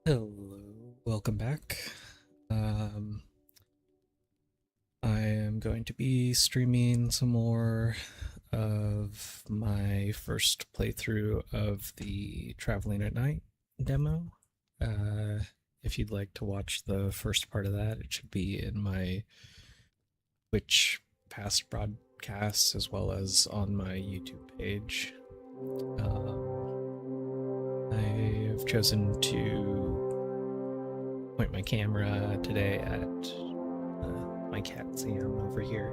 Hello, welcome back. Um, I am going to be streaming some more of my first playthrough of the Traveling at Night demo. Uh, if you'd like to watch the first part of that, it should be in my Twitch past broadcasts as well as on my YouTube page. I have chosen to point my camera today at my cat Sam over here,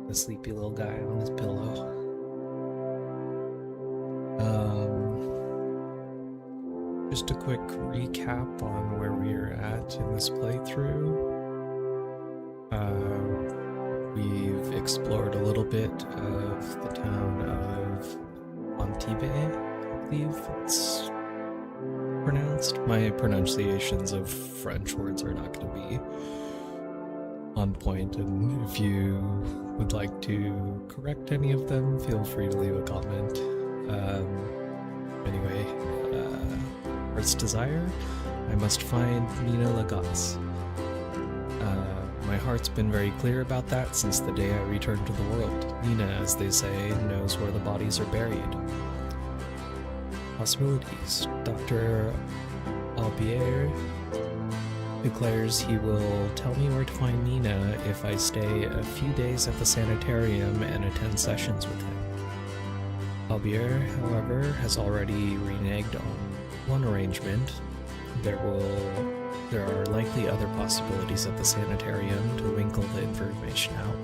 the sleepy little guy on his pillow. Just a quick recap on where we are at in this playthrough. We've explored a little bit of the town of Montibe, I believe it's pronounced. My pronunciations of French words are not going to be on point, and if you would like to correct any of them, feel free to leave a comment. Anyway, Heart's Desire, I must find Nina Lagos. My heart's been very clear about that since the day I returned to the world. Nina, as they say, knows where the bodies are buried. Possibilities. Dr. Albier declares he will tell me where to find Nina if I stay a few days at the Sanitarium and attend sessions with him. Albier, however, has already reneged on one arrangement. There are likely other possibilities at the Sanitarium to winkle the information out.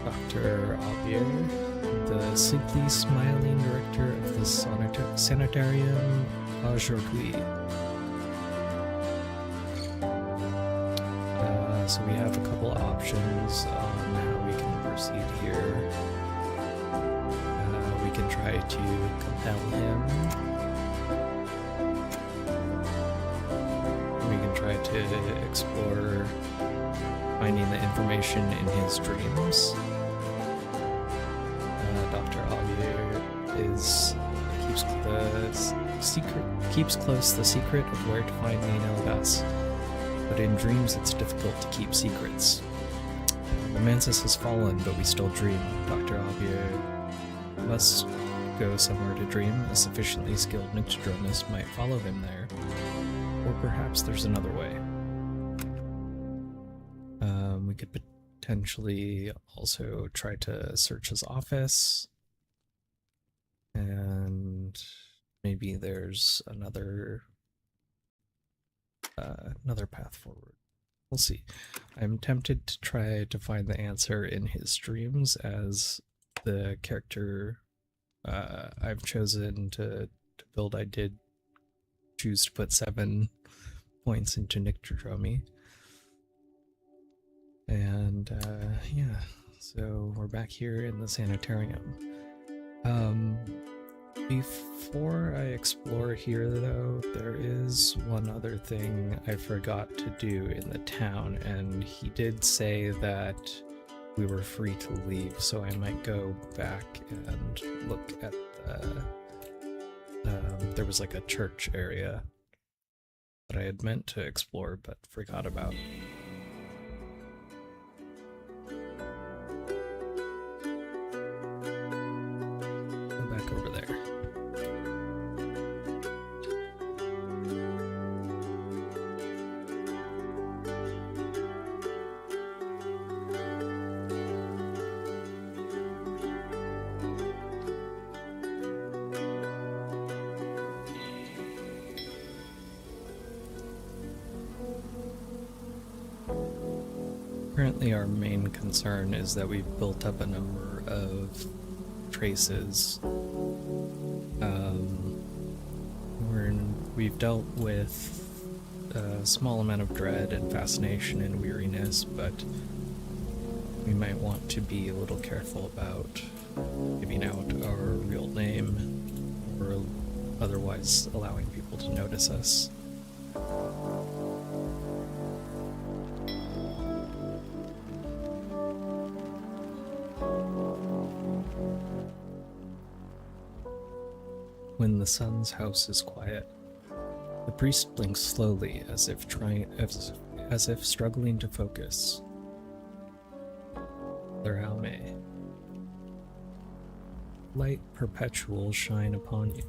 Dr. Albier, the simply smiling director of the Sanitarium aujourd'hui. So we have a couple options on how we can proceed here. We can try to compel him. We can try to explore finding the information in his dreams. Dr. Albier keeps close the secret of where to find Nina Lagos, but in dreams it's difficult to keep secrets. The mantis has fallen, but we still dream. Dr. Albier must go somewhere to dream. A sufficiently skilled nictodronist might follow him there, or perhaps there's another way. We could potentially also try to search his office, and maybe there's another path forward. We'll see. I'm tempted to try to find the answer in his dreams, as the character I've chosen to build, I did choose to put 7 points into Nictodromy. And yeah, so we're back here in the Sanitarium. Before I explore here, though, there is one other thing I forgot to do in the town, and he did say that we were free to leave, so I might go back and look at the... there was like a church area that I had meant to explore but forgot about. Go back over there. Currently, our main concern is that we've built up a number of traces. We've dealt with a small amount of dread and fascination and weariness, but we might want to be a little careful about giving out our real name or otherwise allowing people to notice us. when the sun's house is quiet. The priest blinks slowly, as if struggling to focus. Father Jaume. Light perpetual shine upon you.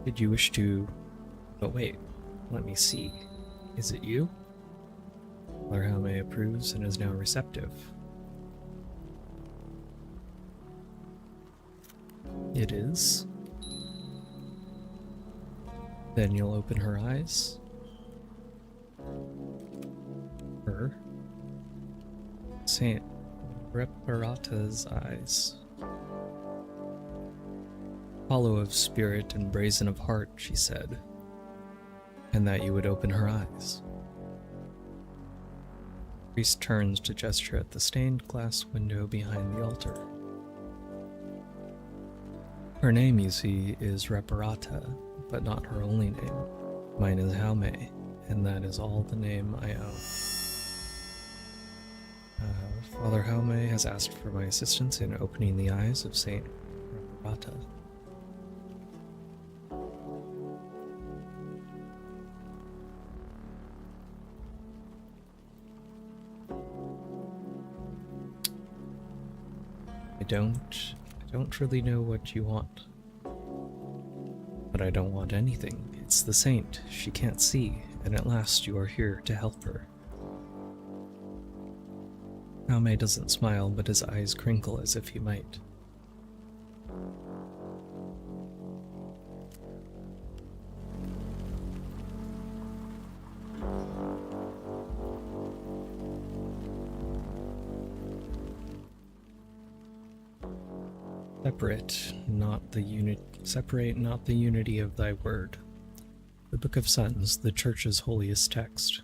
Did you wish to... But wait, let me see. Is it you? Father Jaume approves and is now receptive. It is. Then you'll open her eyes. Her. Saint Reparata's eyes. Hollow of spirit and brazen of heart, she said, and that you would open her eyes. The priest turns to gesture at the stained glass window behind the altar. Her name, you see, is Reparata, but not her only name. Mine is Jaume, and that is all the name I own. Father Jaume has asked for my assistance in opening the eyes of Saint Reparata. I don't really know what you want. But I don't want anything. It's the saint. She can't see, and at last you are here to help her. Jaume doesn't smile, but his eyes crinkle as if he might. Separate not the unity of thy word. The Book of Suns, the Church's holiest text.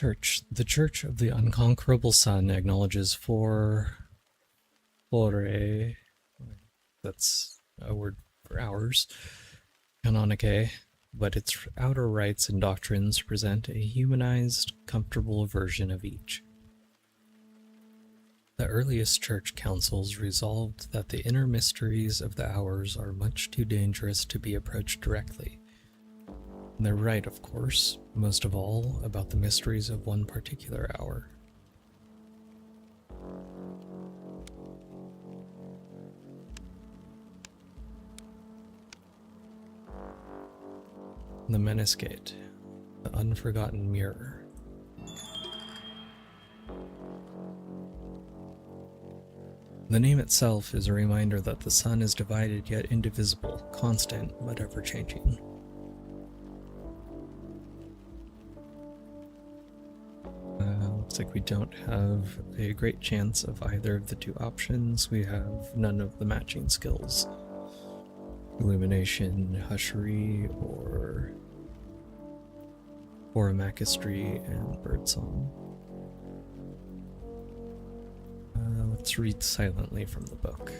The Church of the Unconquerable Sun acknowledges fore, that's a word for hours, canonicae, but its outer rites and doctrines present a humanized, comfortable version of each. The earliest church councils resolved that the inner mysteries of the hours are much too dangerous to be approached directly. And they're right, of course, most of all about the mysteries of one particular hour. The Menascate, the unforgotten mirror. The name itself is a reminder that the sun is divided yet indivisible, constant but ever-changing. Looks like we don't have a great chance of either of the two options. We have none of the matching skills. Illumination, Hushery, or Oromachistry and Birdsong. Let's read silently from the book.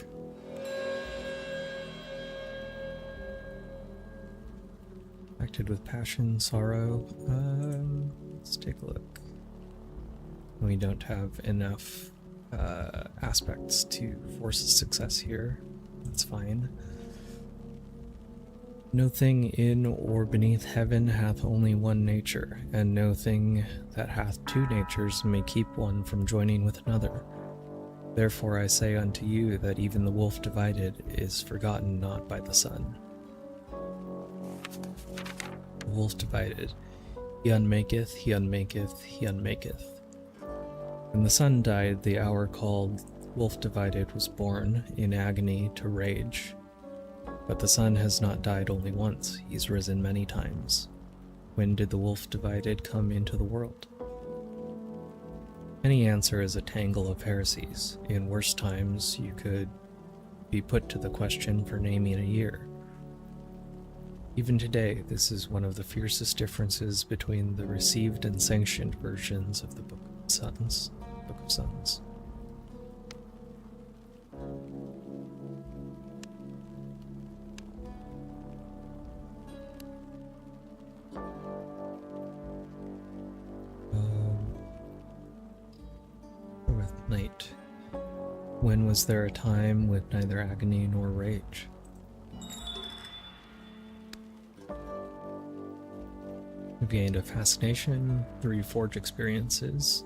Acted with passion, sorrow. Let's take a look. We don't have enough aspects to force a success here. That's fine. No thing in or beneath heaven hath only one nature, and no thing that hath two natures may keep one from joining with another. Therefore I say unto you that even the wolf divided is forgotten not by the sun. The wolf divided. He unmaketh, he unmaketh, he unmaketh. When the sun died, the hour called wolf divided was born, in agony to rage. But the sun has not died only once, he's risen many times. When did the wolf divided come into the world? Any answer is a tangle of heresies. In worse times, you could be put to the question for naming a year. Even today, this is one of the fiercest differences between the received and sanctioned versions of the Book of Suns. With night. When was there a time with neither agony nor rage? We've gained a fascination, 3 forge experiences.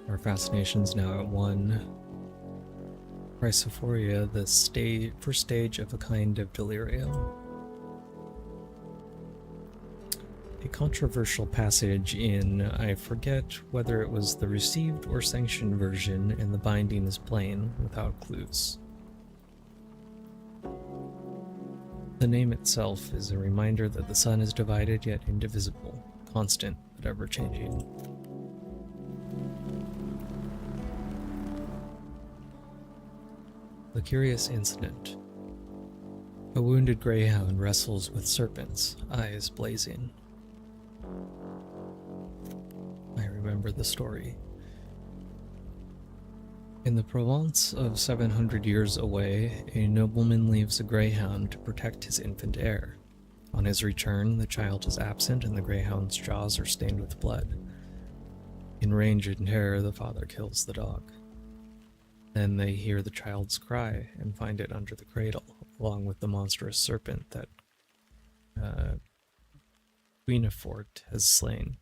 Our fascination's now at 1. Chrysophoria, the first stage of a kind of delirium. A controversial passage in, I forget whether it was the received or sanctioned version, and the binding is plain, without clues. The name itself is a reminder that the sun is divided yet indivisible, constant but ever-changing. The curious incident. A wounded greyhound wrestles with serpents, eyes blazing. I remember the story. In the Provence of 700 years away, a nobleman leaves a greyhound to protect his infant heir. On his return, the child is absent and the greyhound's jaws are stained with blood. In rage and terror, the father kills the dog. Then they hear the child's cry and find it under the cradle, along with the monstrous serpent that Guinefort has slain.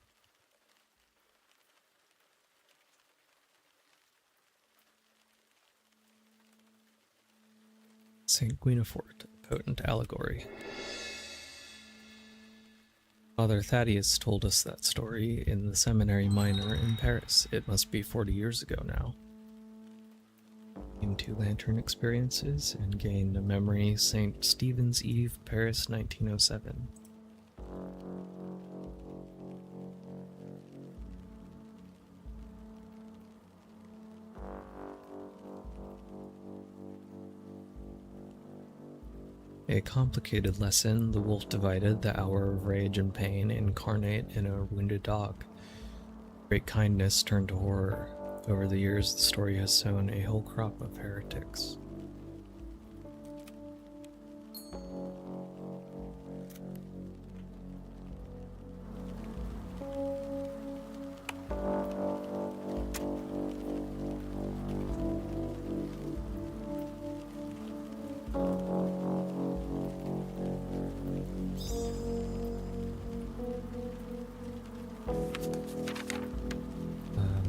Saint Guinefort, a potent allegory. Father Thaddeus told us that story in the Seminary Minor in Paris. It must be 40 years ago now. Into lantern experiences and gained a memory, St. Stephen's Eve, Paris, 1907. A complicated lesson, the wolf divided, the hour of rage and pain, incarnate in a wounded dog. Great kindness turned to horror. Over the years, the story has sown a whole crop of heretics.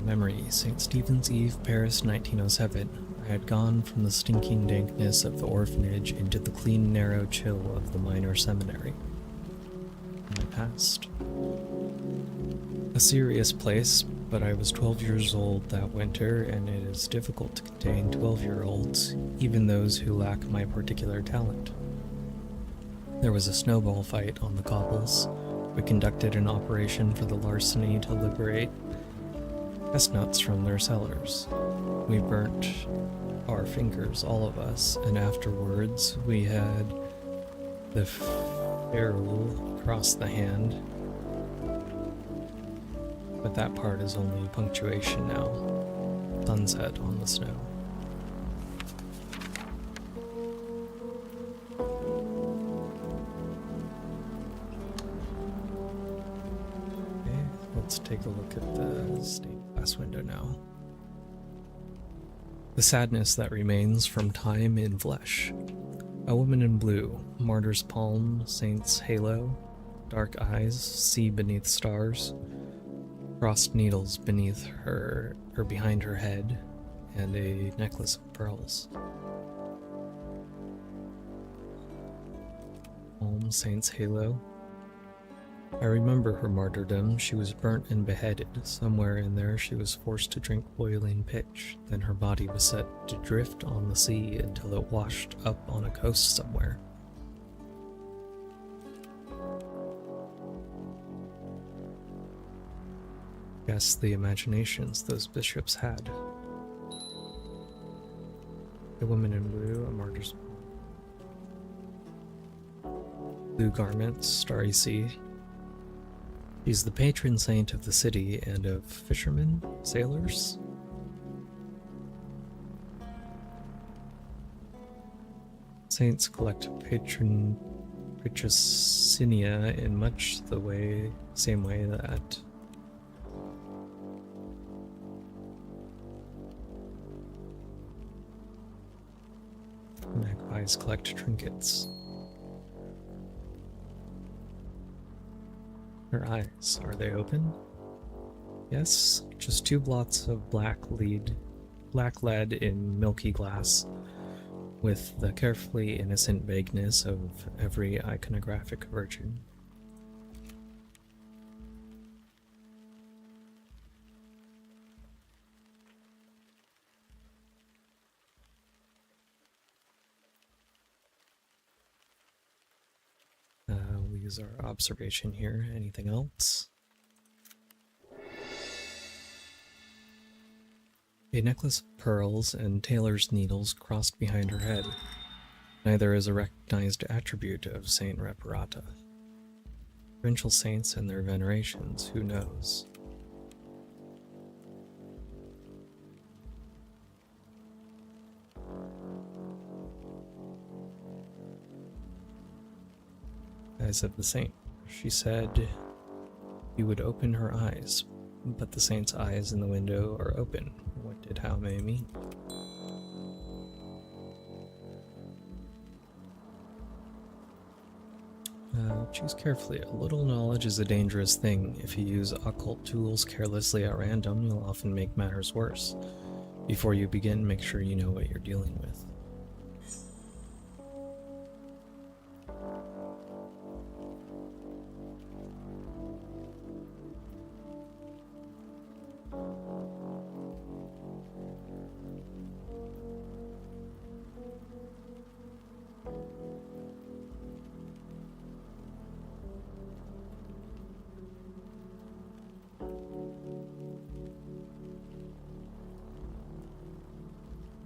Memory, St. Stephen's Eve, Paris, 1907. I had gone from the stinking dankness of the orphanage into the clean, narrow chill of the minor seminary. My past. A serious place, but I was 12 years old that winter, and it is difficult to contain 12-year-olds, even those who lack my particular talent. There was a snowball fight on the cobbles. We conducted an operation for the larceny to liberate chestnuts from their cellars. We burnt our fingers, all of us, and afterwards we had the ferrule across the hand. But that part is only punctuation now. Sunset on the snow. Okay, let's take a look at the stained glass window now. The sadness that remains from time in flesh. A woman in blue, martyr's palm, saint's halo, dark eyes, sea beneath stars, crossed needles beneath her or behind her head, and a necklace of pearls. Palm, saint's halo. I remember her martyrdom. She was burnt and beheaded. Somewhere in there she was forced to drink boiling pitch. Then her body was set to drift on the sea until it washed up on a coast somewhere. Guess the imaginations those bishops had. The woman in blue, a martyr's blue garments, starry sea. She's the patron saint of the city and of fishermen, sailors. Saints collect patrocinia in much the same way that Magpies collect trinkets. Her eyes, are they open? Yes, just 2 blots of black lead in milky glass, with the carefully innocent vagueness of every iconographic virgin. We'll use our observation here. Anything else? A necklace of pearls and tailor's needles crossed behind her head. Neither is a recognized attribute of Saint Reparata. Provincial saints and their venerations, who knows? Eyes of the saint. She said you would open her eyes, but the saint's eyes in the window are open. What did How May mean? Choose carefully. A little knowledge is a dangerous thing. If you use occult tools carelessly at random, you'll often make matters worse. Before you begin, make sure you know what you're dealing with.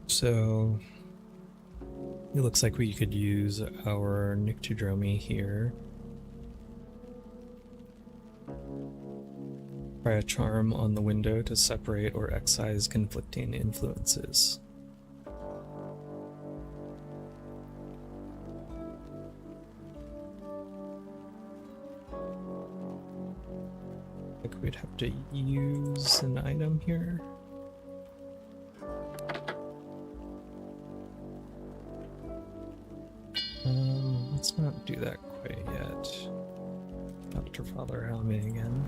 So, it looks like we could use our Nyctodromy here. Try a charm on the window to separate or excise conflicting influences. I think we'd have to use an item here. Let's not do that quite yet. Dr. Father Helmy again.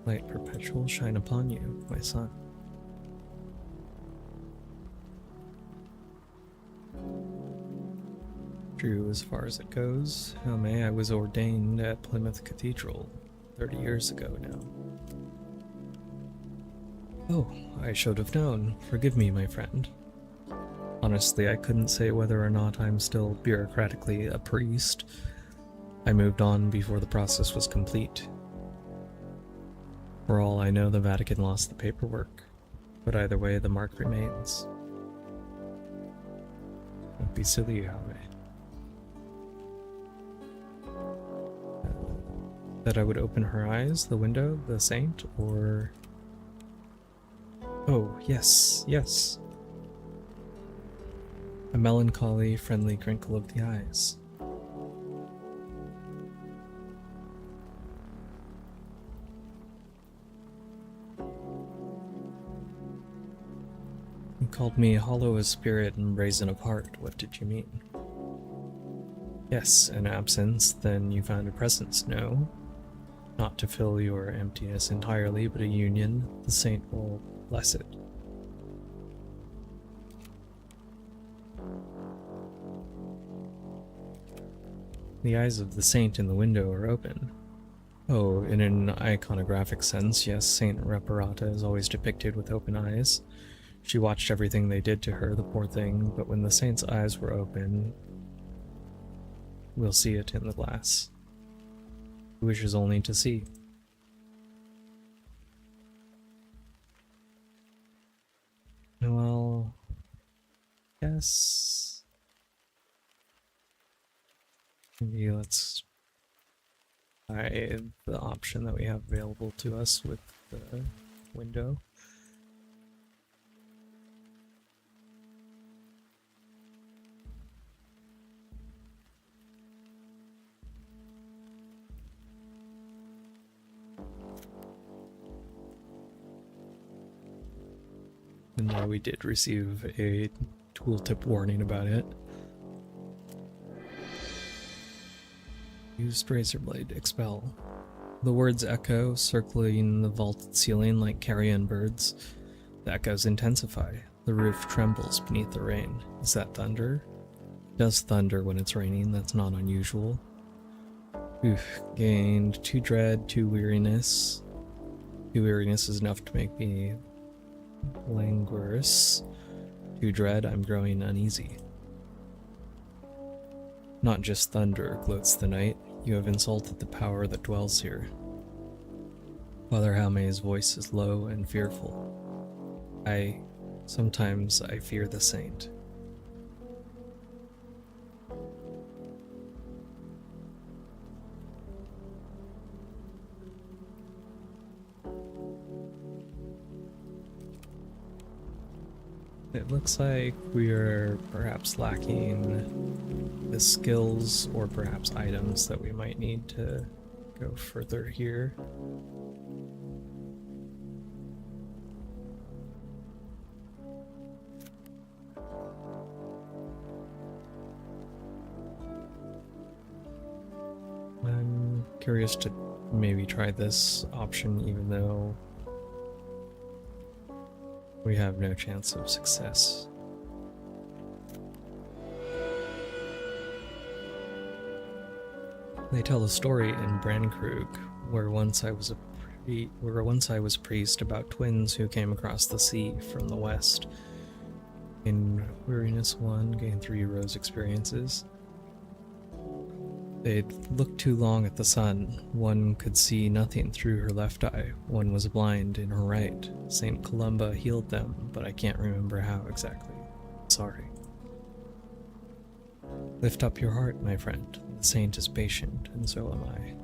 Light perpetual shine upon you, my son. True as far as it goes. How may I was ordained at Plymouth Cathedral 30 years ago now. Oh, I should have known. Forgive me, my friend. Honestly, I couldn't say whether or not I'm still bureaucratically a priest. I moved on before the process was complete. For all I know, the Vatican lost the paperwork, but either way, the mark remains. Don't be silly, Yahweh. That I would open her eyes, the window, the saint, or... Oh, yes, yes. A melancholy, friendly crinkle of the eyes. You called me hollow of spirit and brazen of heart. What did you mean? Yes, an absence, then you found a presence, no? Not to fill your emptiness entirely, but a union. The saint will bless it. The eyes of the saint in the window are open. Oh, in an iconographic sense, yes, Saint Reparata is always depicted with open eyes. She watched everything they did to her, the poor thing, but when the saint's eyes were open, we'll see it in the glass. He wishes only to see. Well, yes. Maybe let's try the option that we have available to us with the window. even though we did receive a tooltip warning about it. Used razor blade, expel. The words echo, circling the vaulted ceiling like carrion birds. The echoes intensify. The roof trembles beneath the rain. Is that thunder? It does thunder when it's raining, that's not unusual. Oof, gained 2 dread, 2 weariness. 2 weariness is enough to make me languorous. 2 dread, I'm growing uneasy. Not just thunder, gloats the night. You have insulted the power that dwells here. Father Jaume's voice is low and fearful. Sometimes I fear the saint. It looks like we are perhaps lacking the skills or perhaps items that we might need to go further here. I'm curious to maybe try this option even though we have no chance of success. They tell a story in Brandkrug where once I was priest about twins who came across the sea from the west. In Weariness 1, gain 3 rose experiences. They'd looked too long at the sun. One could see nothing through her left eye. One was blind in her right. Saint Columba healed them, but I can't remember how exactly. Sorry. Lift up your heart, my friend. The saint is patient, and so am I.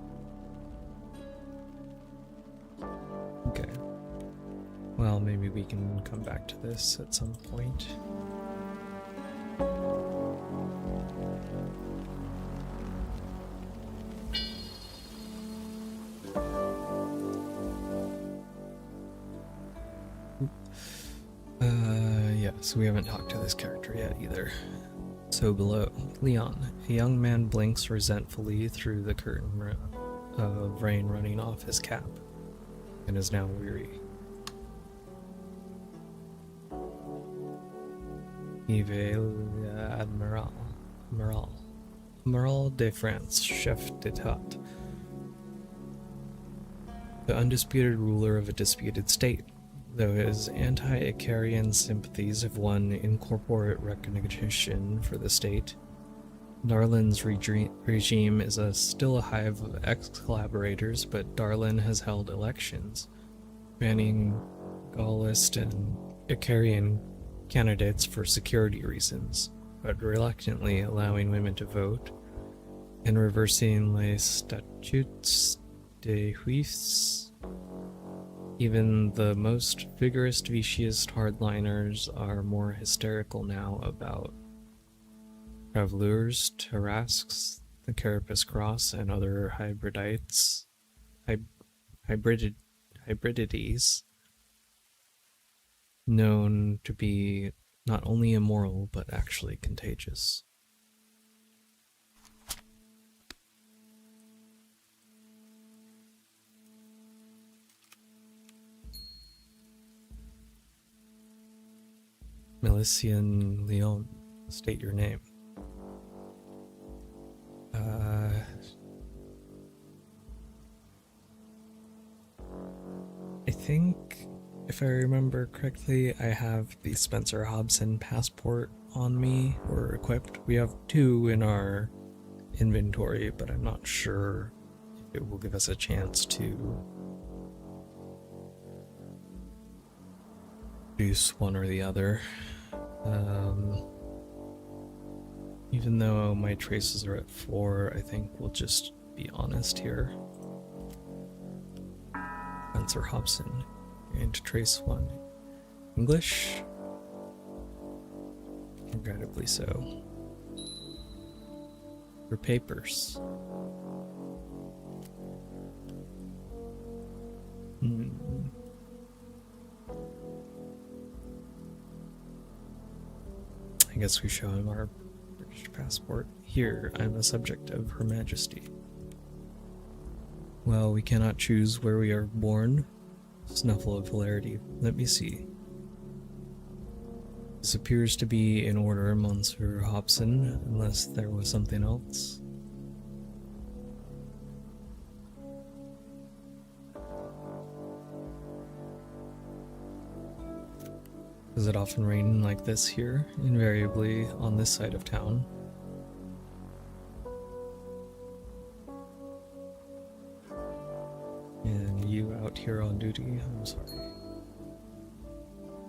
Okay. Well, maybe we can come back to this at some point. So we haven't talked to this character yet either. So below, Leon, a young man blinks resentfully through the curtain of rain running off his cap, and is now weary. Yves Admiral de France, chef d'etat, the undisputed ruler of a disputed state. Though his anti-Icarian sympathies have won incorporate recognition for the state, Darlin's regime is still a hive of ex-collaborators, but Darlin has held elections, banning Gaullist and Icarian candidates for security reasons, but reluctantly allowing women to vote, and reversing les statutes de juifs. Even the most vigorous Vichyist hardliners are more hysterical now about Travelers, Tarasques, the Carapace Cross, and other hybridities known to be not only immoral but actually contagious. Milician Leon, state your name. I think, if I remember correctly, I have the Spencer Hobson passport on me, or equipped. We have 2 in our inventory, but I'm not sure if it will give us a chance to produce one or the other. Even though my traces are at 4, I think we'll just be honest here. Spencer Hobson, and trace 1. English? Regrettably so. For papers. I guess we show him our British passport. Here, I'm a subject of Her Majesty. Well, we cannot choose where we are born. Snuffle of hilarity. Let me see. This appears to be in order, Monsieur Hobson, unless there was something else. Does it often rain like this here? Invariably on this side of town. And you out here on duty? I'm sorry.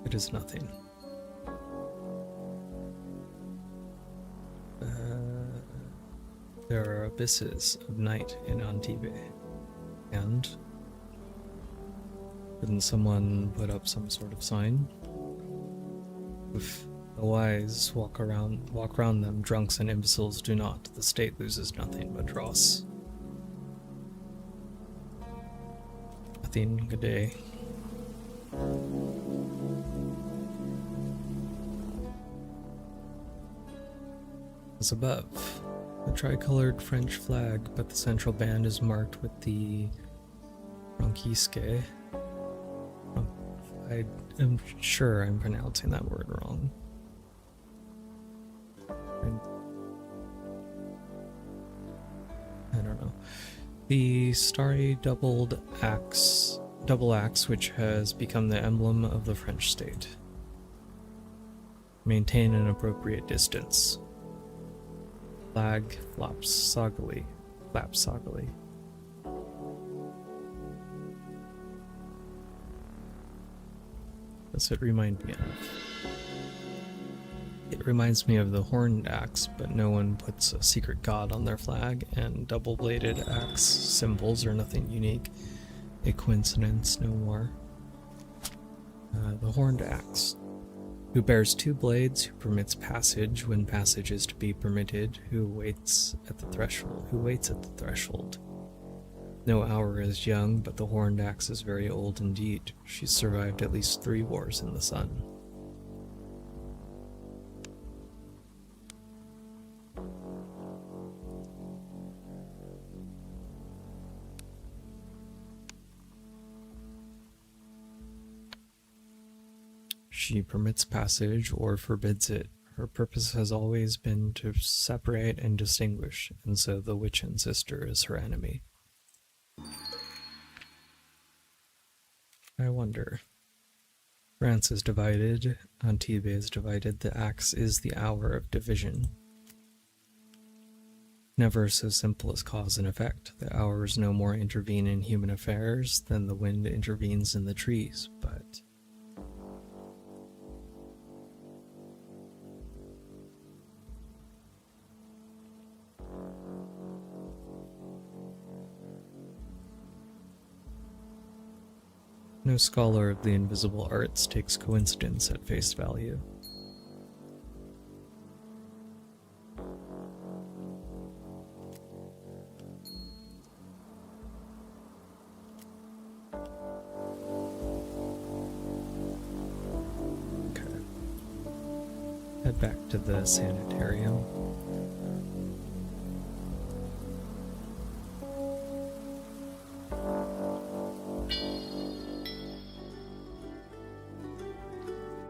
It is nothing. There are abysses of night in Antibes. And? Couldn't someone put up some sort of sign? If the wise walk around them, drunks and imbeciles do not. The state loses nothing but dross. Nothing. Good day. As above, a tricolored French flag, but the central band is marked with the Francisque. I am sure I'm pronouncing that word wrong. I don't know. The starry double axe, which has become the emblem of the French state. Maintain an appropriate distance. Flag flaps soggily. What's it remind me of? It reminds me of the horned axe, but no one puts a secret god on their flag, and double-bladed axe symbols are nothing unique. A coincidence, no more. The horned axe. Who bears two blades, who permits passage when passage is to be permitted, who waits at the threshold. No hour is young, but the horned axe is very old indeed. She's survived at least 3 wars in the sun. She permits passage or forbids it. Her purpose has always been to separate and distinguish, and so the witch and sister is her enemy. I wonder. France is divided, Antibes is divided, the axe is the hour of division. Never so simple as cause and effect. The hours no more intervene in human affairs than the wind intervenes in the trees, but... No scholar of the invisible arts takes coincidence at face value. Okay. Head back to the Sanitarium.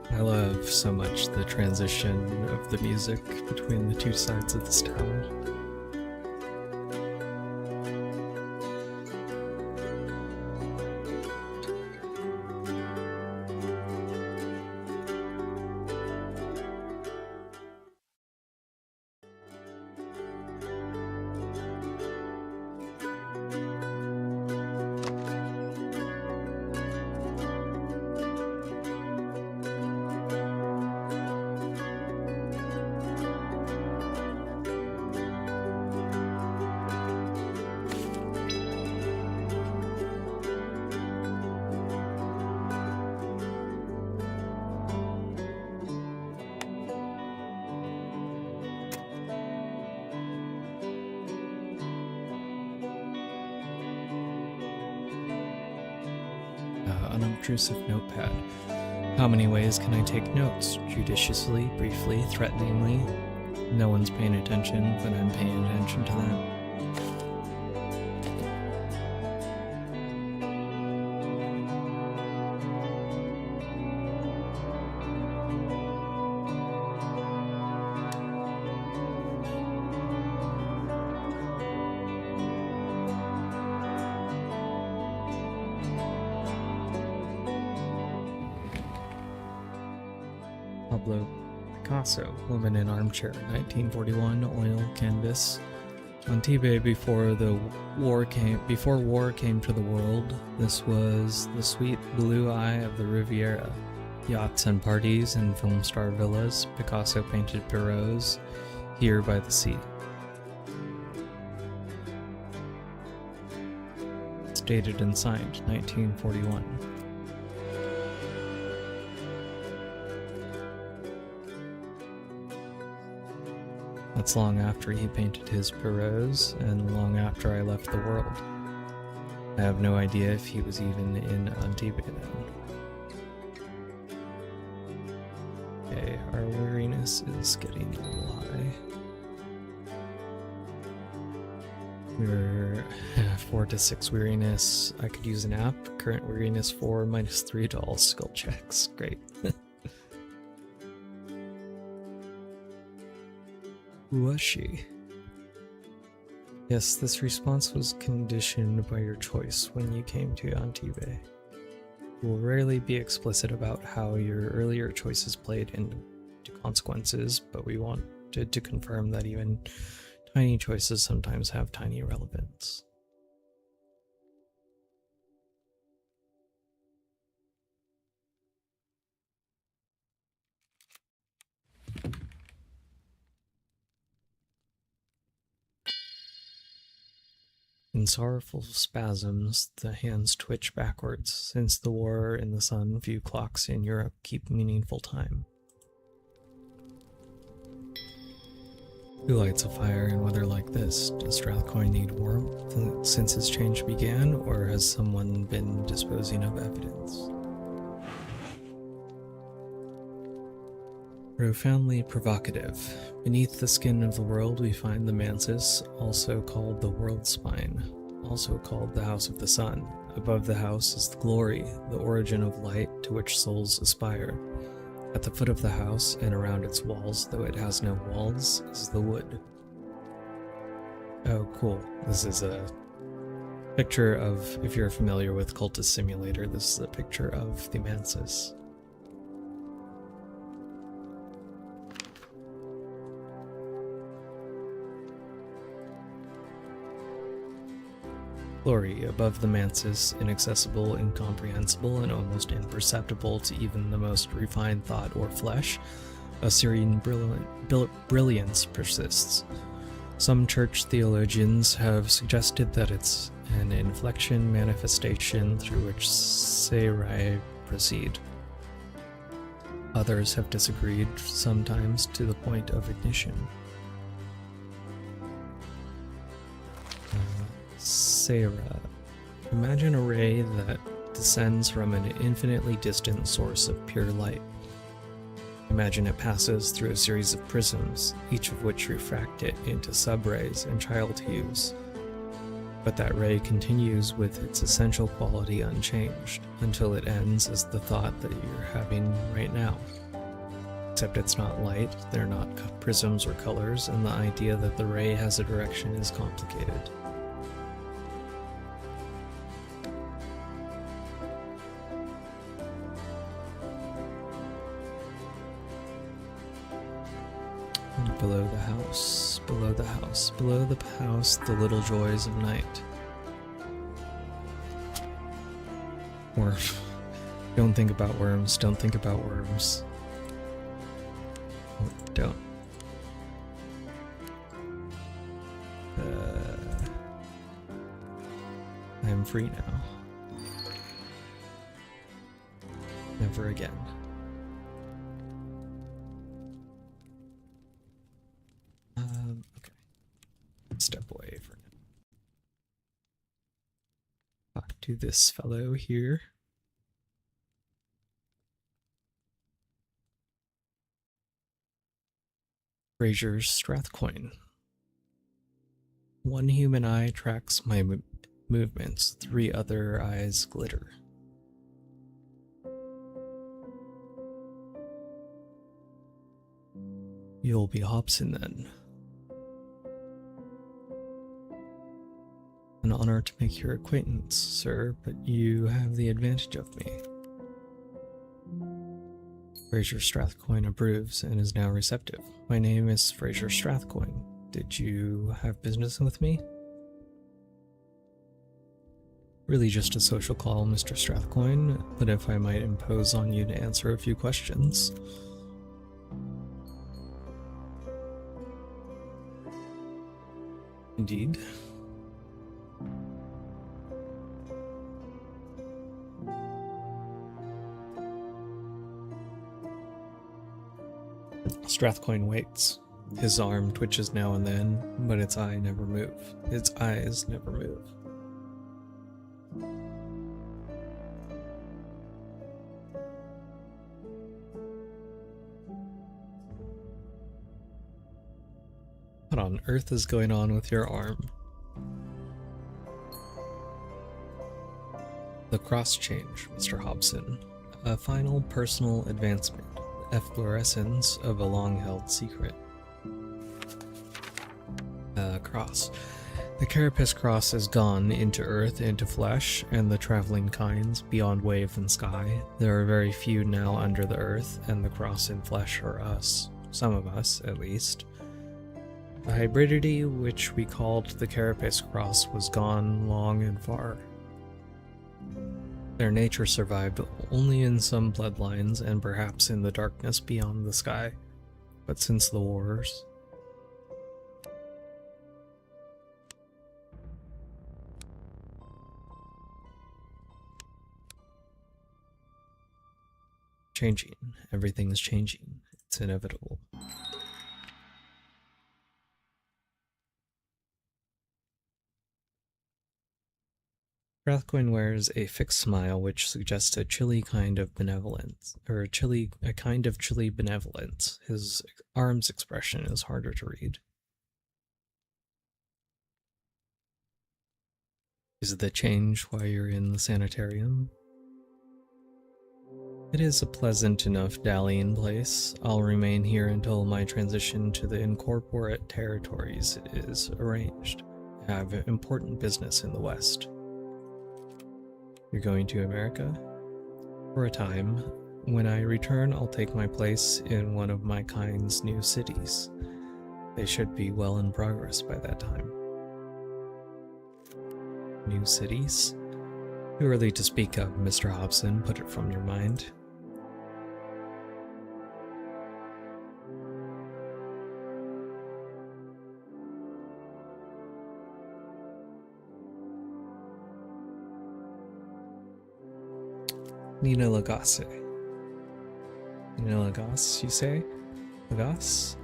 I love so much the transition of the music between the two sides of this town. Unobtrusive notepad. How many ways can I take notes? Judiciously, briefly, threateningly. No one's paying attention, but I'm paying attention to them. Pablo Picasso, Woman in Armchair, 1941, oil canvas. Antibes before war came to the world. This was the sweet blue eye of the Riviera. Yachts and parties and film star villas. Picasso painted Perraults here by the sea. It's dated and signed, 1941. That's long after he painted his Perraults and long after I left the world. I have no idea if he was even in Antibes then. Okay, our weariness is getting a little high. We're 4 to 6 weariness. I could use an app. Current weariness 4, -3 to all skill checks. Great. Who was she? Yes, this response was conditioned by your choice when you came to Antibes. You will rarely be explicit about how your earlier choices played into consequences, but we wanted to confirm that even tiny choices sometimes have tiny relevance. In sorrowful spasms, the hands twitch backwards. Since the war in the sun, few clocks in Europe keep meaningful time. Who lights a fire in weather like this? Does Strathcoin need warmth since its change began, or has someone been disposing of evidence? Profoundly provocative. Beneath the skin of the world we find the mantis, also called the world spine, also called the house of the sun. Above the house is the glory, the origin of light to which souls aspire. At the foot of the house and around its walls, though it has no walls, is the wood. Oh, cool. This is a picture of, if you're familiar with Cultist Simulator, this is a picture of the mantis. Glory, above the mantis, inaccessible, incomprehensible, and almost imperceptible to even the most refined thought or flesh, a serene brilliance persists. Some church theologians have suggested that it's an inflection manifestation through which Sarai proceed. Others have disagreed, sometimes to the point of ignition. Sarah. Imagine a ray that descends from an infinitely distant source of pure light. Imagine it passes through a series of prisms, each of which refract it into subrays and child hues. But that ray continues with its essential quality unchanged, until it ends as the thought that you're having right now. Except it's not light, they're not prisms or colors, and the idea that the ray has a direction is complicated. Below the house, below the house, below the house, the little joys of night. Or, don't think about worms, don't think about worms. Don't. I'm free now. Never again. Okay. Step away for now. Talk to this fellow here. Frazier's Strathcoin. One human eye tracks my movements, 3 other eyes glitter. You'll be Hobson then. An honor to make your acquaintance, sir, but you have the advantage of me. Fraser Strathcoin approves and is now receptive. My name is Fraser Strathcoin. Did you have business with me? Really just a social call, Mr. Strathcoin, but if I might impose on you to answer a few questions. Indeed. Strathcoin waits. His arm twitches now and then, but its eyes never move. What on earth is going on with your arm? The cross change, Mr. Hobson. A final personal advancement. Efflorescence of a long-held secret. Cross. The carapace cross is gone into earth, into flesh, and the traveling kinds beyond wave and sky. There are very few now under the earth, and the cross in flesh are us. Some of us, at least. The hybridity which we called the carapace cross was gone long and far. Their nature survived only in some bloodlines and perhaps in the darkness beyond the sky. But since the wars... Changing. Everything is changing. It's inevitable. Strathcoin wears a fixed smile which suggests a chilly kind of benevolence, a kind of chilly benevolence. His arm's expression is harder to read. Is the change why you're in the sanitarium? It is a pleasant enough dallying place. I'll remain here until my transition to the incorporate territories is arranged. I have important business in the West. You're going to America? For a time. When I return, I'll take my place in one of my kind's new cities. They should be well in progress by that time. New cities? Too early to speak of, Mr. Hobson. Put it from your mind. Nina Lagasse. Nina Lagasse, you say? Lagasse?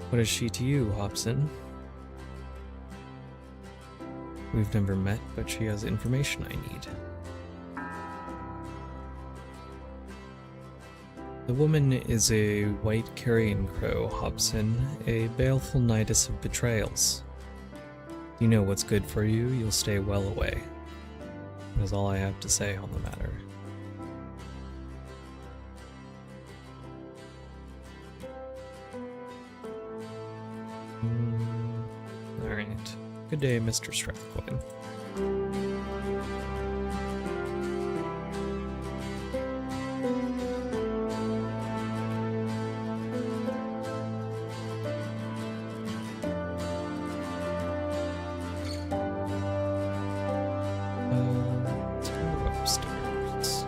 What is she to you, Hobson? We've never met, but she has information I need. The woman is a white carrion crow, Hobson, a baleful nidus of betrayals. You know what's good for you, you'll stay well away. That is all I have to say on the matter. Alright. Good day, Mr. Strathcoin. Let's go upstairs.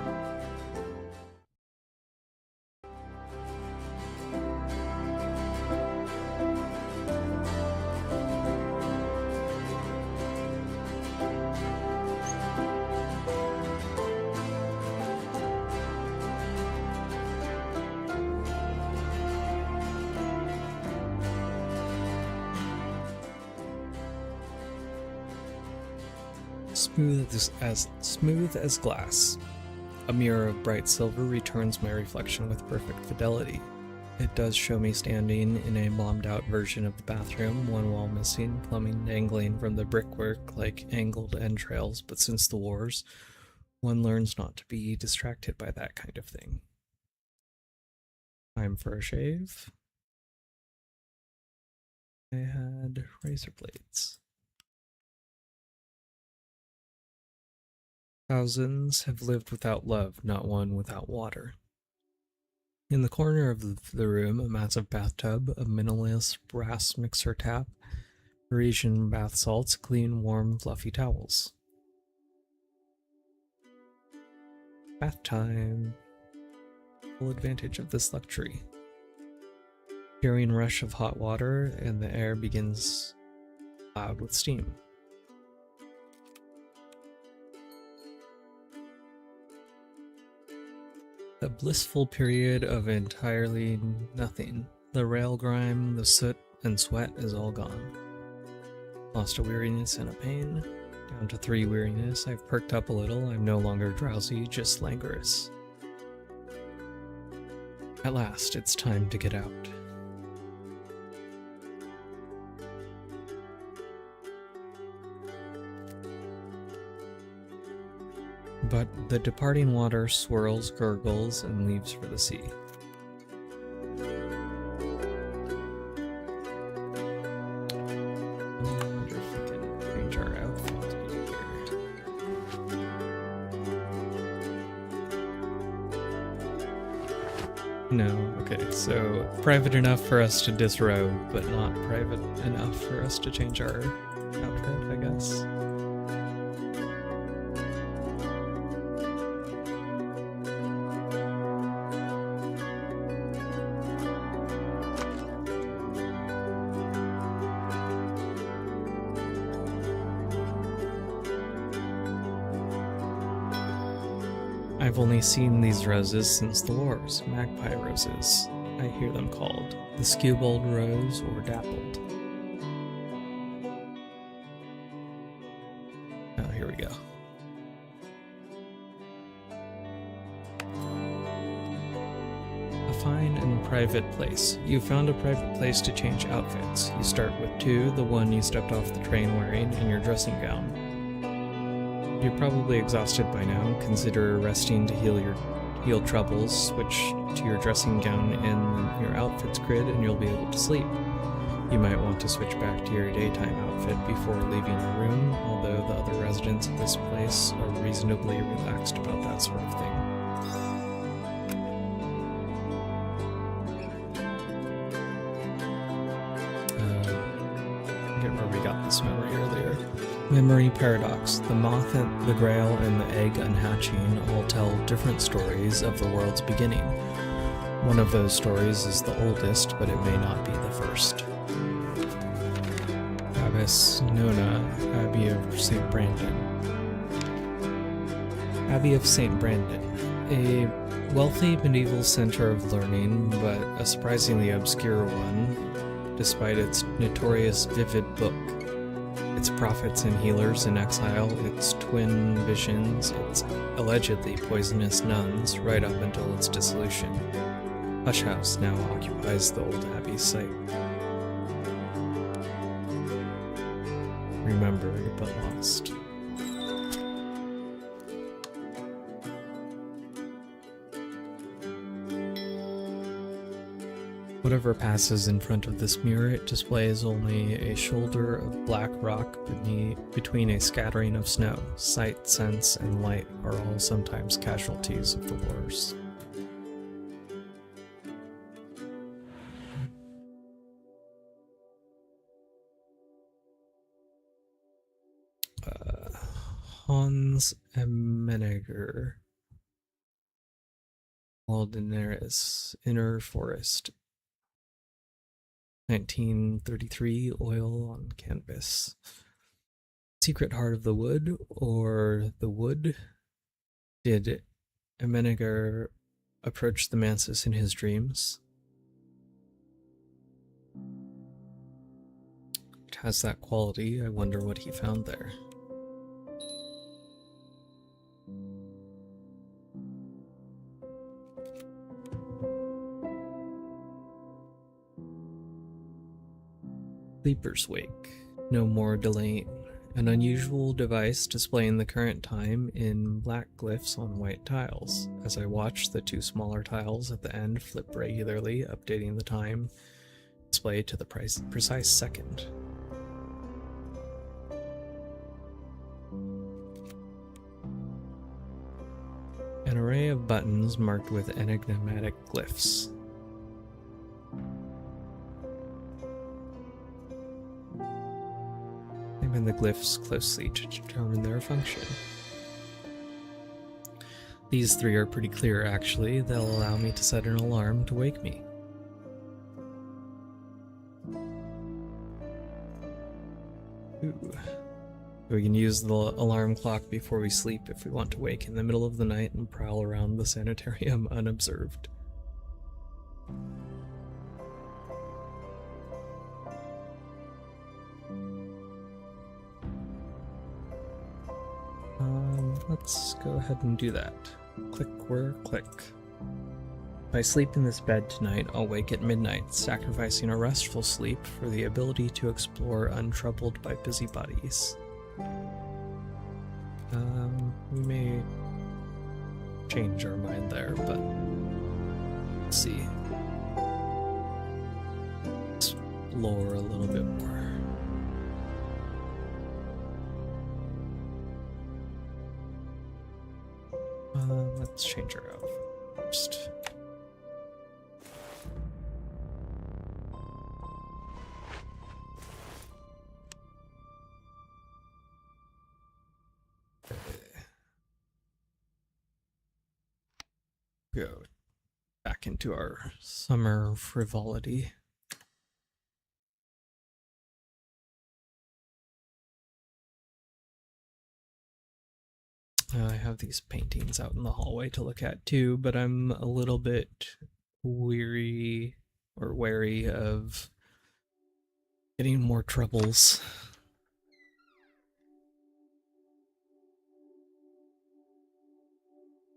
Smooth as glass. A mirror of bright silver returns my reflection with perfect fidelity. It does show me standing in a bombed out version of the bathroom, one wall missing, plumbing dangling from the brickwork like angled entrails, but since the wars, one learns not to be distracted by that kind of thing. Time for a shave. I had razor blades. Thousands have lived without love, not one without water. In the corner of the room, a massive bathtub, a minimalist brass mixer tap, Parisian bath salts, clean, warm, fluffy towels. Bath time. Full advantage of this luxury. Hearing rush of hot water, and the air begins loud with steam. A blissful period of entirely nothing. The rail grime, the soot and sweat is all gone. Lost a weariness and a pain. Down to 3 weariness. I've perked up a little. I'm no longer drowsy, just languorous. At last, it's time to get out. But the departing water swirls, gurgles, and leaves for the sea. I wonder if we can change our outfit here. No, okay, so private enough for us to disrobe, but not private enough for us to change our outfit, I guess. I've only seen these roses since the wars, magpie roses, I hear them called, the skewbald rose or dappled. Oh, here we go. A fine and private place. You found a private place to change outfits. You start with 2, the one you stepped off the train wearing, and your dressing gown. You're probably exhausted by now. Consider resting to heal troubles. Switch to your dressing gown in your outfits grid and you'll be able to sleep. You might want to switch back to your daytime outfit before leaving your room, although the other residents of this place are reasonably relaxed about that sort of thing. I forget where we got this memory earlier. Memory paradox. The moth, the grail, and the egg unhatching all tell different stories of the world's beginning. One of those stories is the oldest, but it may not be the first. Abbess Nona, Abbey of St. Brandon. Abbey of St. Brandon. A wealthy medieval center of learning, but a surprisingly obscure one, despite its notorious vivid book. Its prophets and healers in exile, its twin visions, its allegedly poisonous nuns, right up until its dissolution. Hush House now occupies the old abbey site. Remembered but lost. Whatever passes in front of this mirror, it displays only a shoulder of black rock between a scattering of snow. Sight, sense, and light are all sometimes casualties of the wars. Hans Emmenegger. Waldenaris, Inner Forest. 1933, oil on canvas. Secret Heart of the Wood, or The Wood? Did Emmenegger approach the Mansis in his dreams? It has that quality. I wonder what he found there. Sleeper's Wake. No more delaying. An unusual device displaying the current time in black glyphs on white tiles. As I watch, the two smaller tiles at the end flip regularly, updating the time display to the precise second. An array of buttons marked with enigmatic glyphs. Examine the glyphs closely to determine their function. These three are pretty clear, actually. They'll allow me to set an alarm to wake me. Ooh. We can use the alarm clock before we sleep if we want to wake in the middle of the night and prowl around the sanitarium unobserved. Let's go ahead and do that. Click where click. If I sleep in this bed tonight, I'll wake at midnight, sacrificing a restful sleep for the ability to explore untroubled by busybodies. We may change our mind there, but let's see. Explore a little bit more. Let's change our outfit first. Go back into our summer frivolity. I have these paintings out in the hallway to look at too, but I'm a little bit wary of getting more troubles.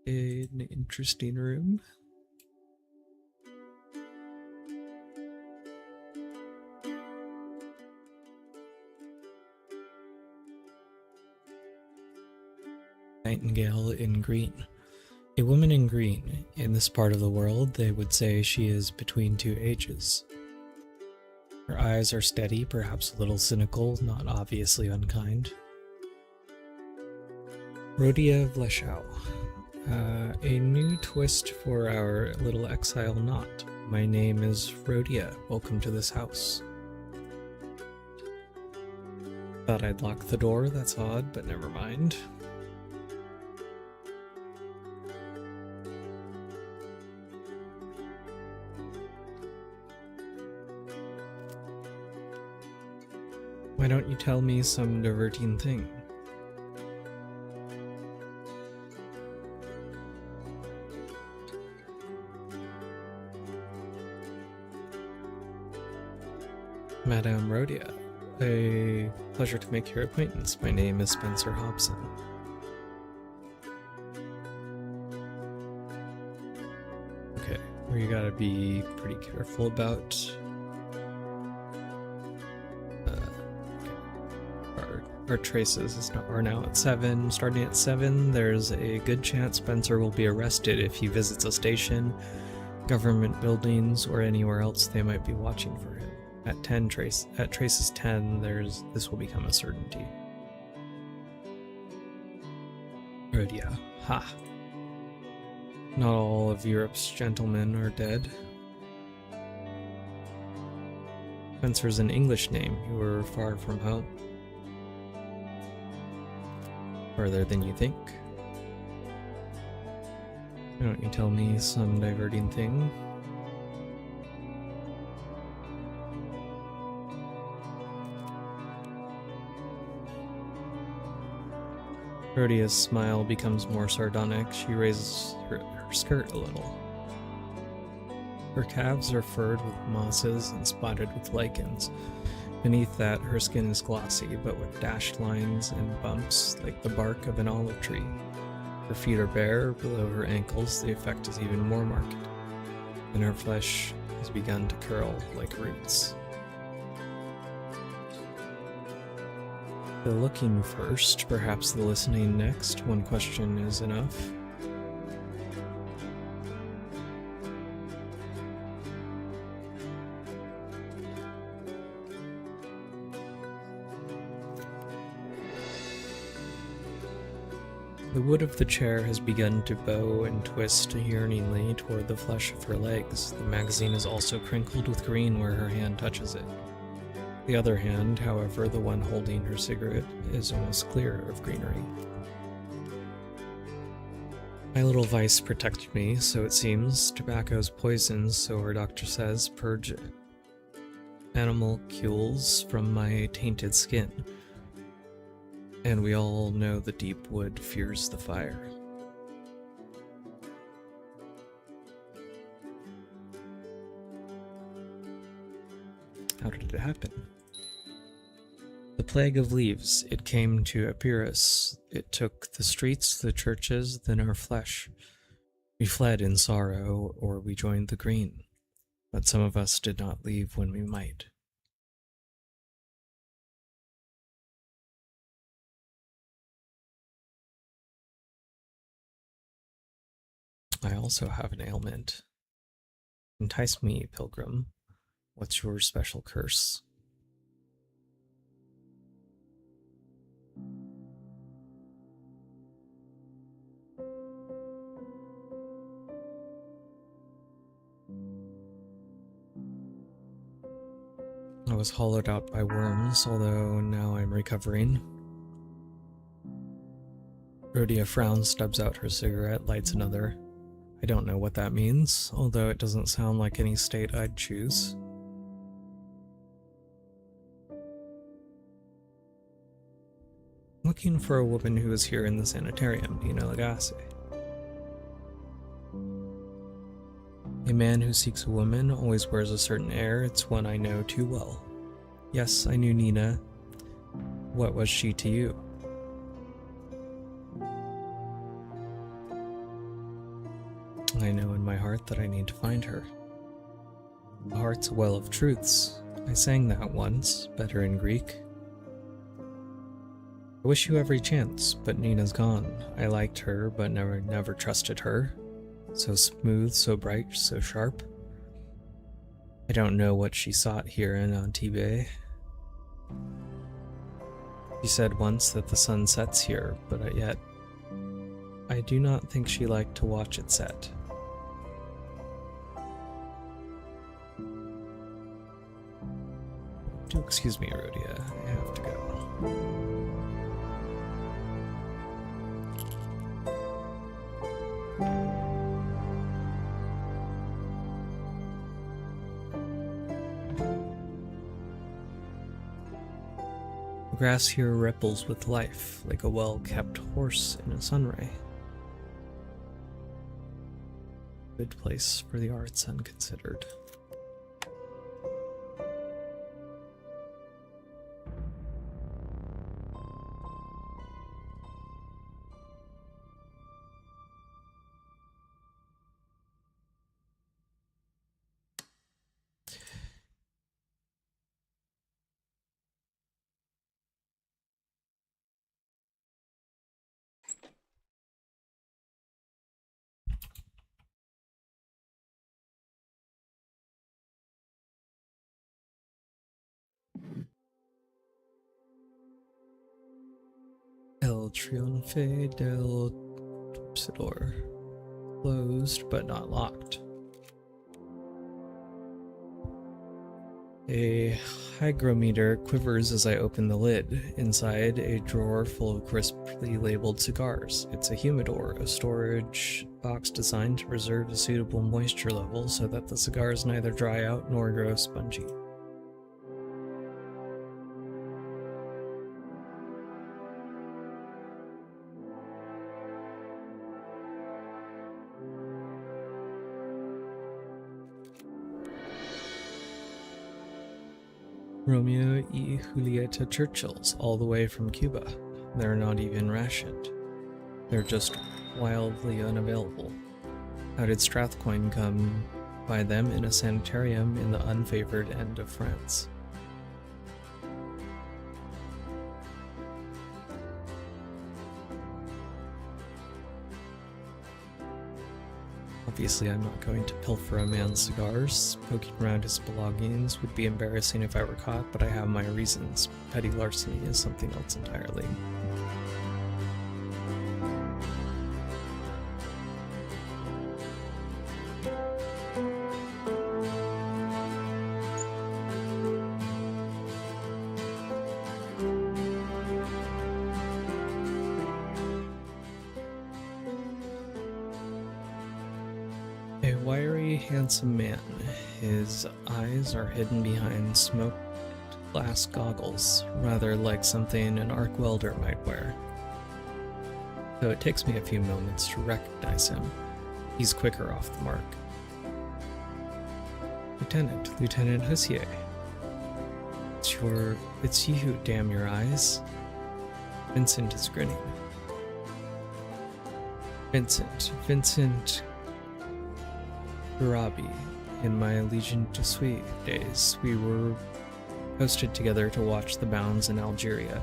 An interesting room. Nightingale in green. A woman in green. In this part of the world, they would say she is between two ages. Her eyes are steady, perhaps a little cynical, not obviously unkind. Rhodia Vleshau. A new twist for our little exile knot. My name is Rhodia. Welcome to this house. Thought I'd lock the door, that's odd, but never mind. Why don't you tell me some diverting thing? Madame Rhodia, a pleasure to make your acquaintance. My name is Spencer Hobson. Okay, we gotta be pretty careful about our traces are now at 7. Starting at 7, there's a good chance Spencer will be arrested if he visits a station, government buildings, or anywhere else they might be watching for him. At traces 10, this will become a certainty. Rhodia. Ha! Not all of Europe's gentlemen are dead. Spencer's an English name. You were far from home. Further than you think. Why don't you tell me some diverting thing? Rhodia's smile becomes more sardonic. She raises her skirt a little. Her calves are furred with mosses and spotted with lichens. Beneath that, her skin is glossy, but with dashed lines and bumps like the bark of an olive tree. Her feet are bare, below her ankles the effect is even more marked, and her flesh has begun to curl like roots. The looking first, perhaps the listening next. One question is enough. The wood of the chair has begun to bow and twist yearningly toward the flesh of her legs. The magazine is also crinkled with green where her hand touches it. The other hand, however, the one holding her cigarette, is almost clear of greenery. My little vice protected me, so it seems. Tobacco's poison, so her doctor says, purge animalcules from my tainted skin. And we all know the deep wood fears the fire. How did it happen? The plague of leaves. It came to Epirus. It took the streets, the churches, then our flesh. We fled in sorrow, or we joined the green. But some of us did not leave when we might. I also have an ailment. Entice me, pilgrim. What's your special curse? I was hollowed out by worms, although now I'm recovering. Rhodia frowns, stubs out her cigarette, lights another. I don't know what that means, although it doesn't sound like any state I'd choose. Looking for a woman who is here in the sanitarium, Nina Lagasse. A man who seeks a woman always wears a certain air. It's one I know too well. Yes, I knew Nina. What was she to you? I know in my heart that I need to find her. The heart's a well of truths. I sang that once, better in Greek. I wish you every chance, but Nina's gone. I liked her, but never trusted her. So smooth, so bright, so sharp. I don't know what she sought here in Antibes. She said once that the sun sets here, but yet I do not think she liked to watch it set. Do excuse me, Rhodia. I have to go. The grass here ripples with life, like a well-kept horse in a sunray. Good place for the arts unconsidered. El Trionfe del Torpsidor. Closed, but not locked. A hygrometer quivers as I open the lid. Inside, a drawer full of crisply labeled cigars. It's a humidor, a storage box designed to preserve a suitable moisture level so that the cigars neither dry out nor grow spongy. Romeo y Julieta Churchills, all the way from Cuba. They're not even rationed. They're just wildly unavailable. How did Strathcoin come by them in a sanitarium in the unfavored end of France? Obviously, I'm not going to pilfer a man's cigars. Poking around his belongings would be embarrassing if I were caught, but I have my reasons. Petty larceny is something else entirely. A wiry, handsome man. His eyes are hidden behind smoked glass goggles, rather like something an arc welder might wear. Though it takes me a few moments to recognize him, he's quicker off the mark. Lieutenant Hussier. It's you, damn your eyes. Vincent is grinning. Vincent Garabi. In my Legion de Suisse days, we were posted together to watch the Bounds in Algeria.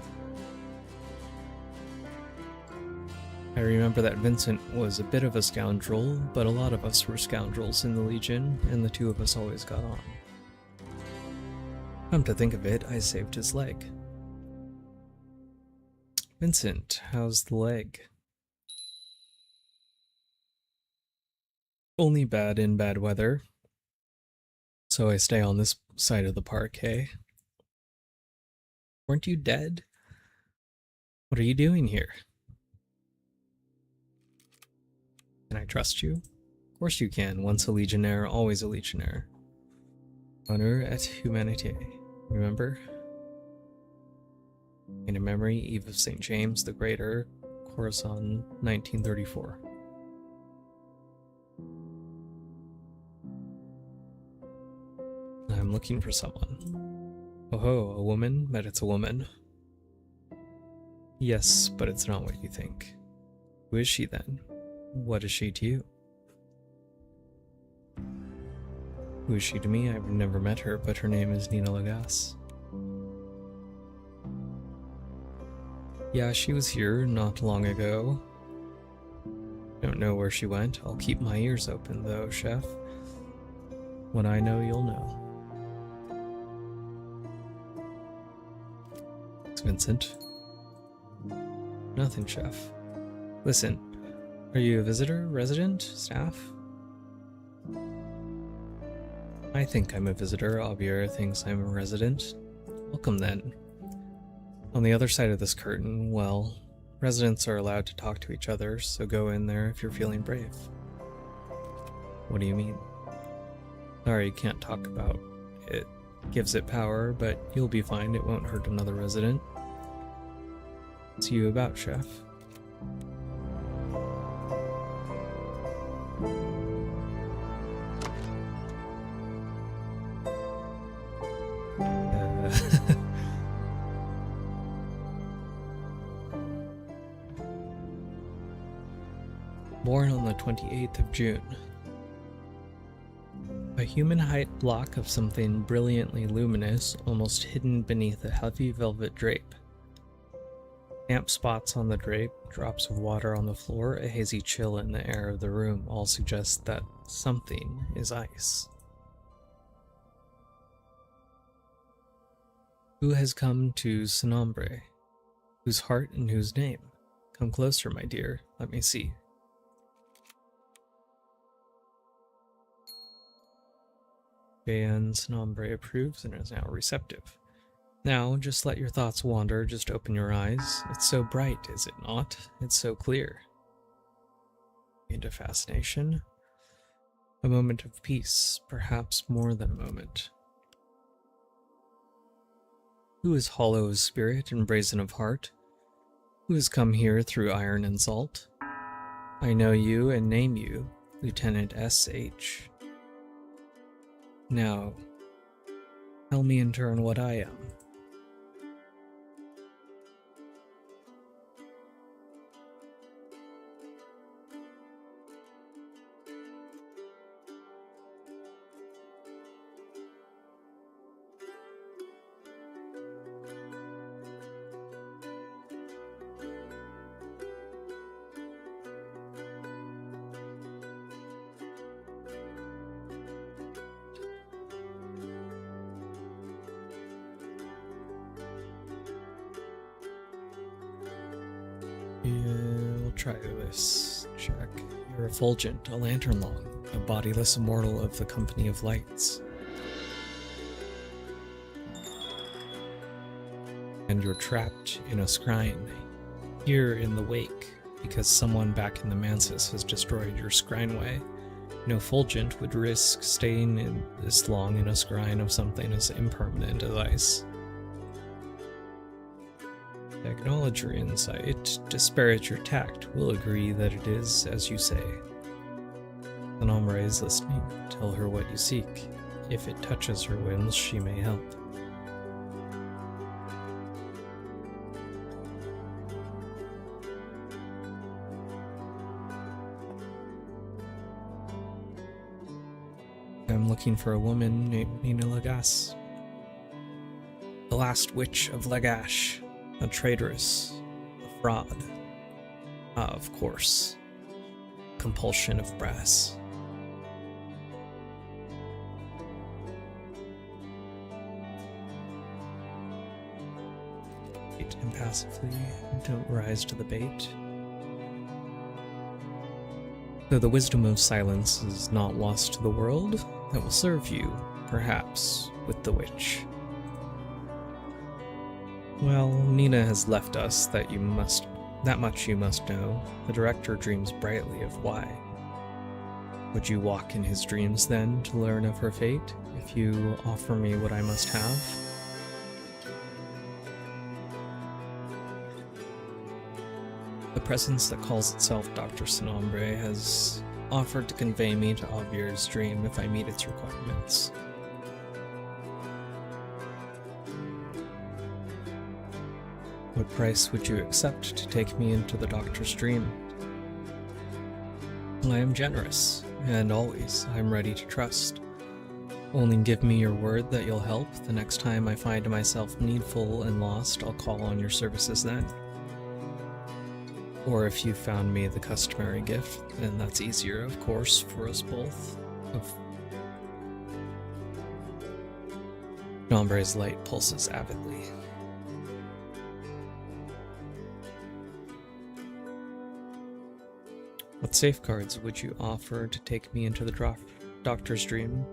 I remember that Vincent was a bit of a scoundrel, but a lot of us were scoundrels in the Legion, and the two of us always got on. Come to think of it, I saved his leg. Vincent, how's the leg? Only bad in bad weather. So I stay on this side of the park, hey? Weren't you dead? What are you doing here? Can I trust you? Of course you can. Once a legionnaire, always a legionnaire. Honneur et humanité. Remember? In a memory, Eve of St. James the Greater, Khorasan, 1934. I'm looking for someone. Oh ho, a woman? But it's a woman. Yes, but it's not what you think. Who is she then? What is she to you? Who is she to me? I've never met her, but her name is Nina Lagasse. Yeah, she was here not long ago. Don't know where she went. I'll keep my ears open though, Chef. When I know, you'll know. It's Vincent. Nothing, Chef. Listen, are you a visitor, resident, staff? I think I'm a visitor. Avier thinks I'm a resident. Welcome then. On the other side of this curtain, well, residents are allowed to talk to each other, so go in there if you're feeling brave. What do you mean? Sorry, you can't talk about it. Gives it power, but you'll be fine. It won't hurt another resident. What's you about, Chef? Born on the 28th of June. A human-height block of something brilliantly luminous, almost hidden beneath a heavy velvet drape. Damp spots on the drape, drops of water on the floor, a hazy chill in the air of the room all suggest that something is ice. Who has come to Sanambre? Whose heart and whose name? Come closer, my dear. Let me see. And Sanambre approves and is now receptive. Now, just let your thoughts wander, just open your eyes. It's so bright, is it not? It's so clear. Into fascination. A moment of peace, perhaps more than a moment. Who is hollow of spirit and brazen of heart? Who has come here through iron and salt? I know you and name you, Lieutenant S.H. Now, tell me in turn what I am. We'll try this check. You're a Fulgent, a Lantern Long, a bodiless immortal of the Company of Lights. And you're trapped in a scrying, here in the wake, because someone back in the Mansis has destroyed your scryneway. No Fulgent would risk staying in this long in a scrying of something as impermanent as ice. Acknowledge your insight, disparage your tact, we'll agree that it is as you say. The Nombre is listening, tell her what you seek. If it touches her whims, she may help. I'm looking for a woman named Nina Lagasse. The last witch of Lagash. A traitoress. A fraud. Ah, of course. Compulsion of brass. Wait impassively. Don't rise to the bait. Though the wisdom of silence is not lost to the world, that will serve you, perhaps, with the witch. Well, Nina has left us, that much you must know. The director dreams brightly of why. Would you walk in his dreams, then, to learn of her fate, if you offer me what I must have? The presence that calls itself Dr. Sinombre has offered to convey me to Avier's dream if I meet its requirements. What price would you accept to take me into the Doctor's dream? I am generous, and always I'm ready to trust. Only give me your word that you'll help. The next time I find myself needful and lost, I'll call on your services then. Or if you found me the customary gift, then that's easier, of course, for us both. Nombre's light pulses avidly. What safeguards would you offer to take me into the Doctor's dream?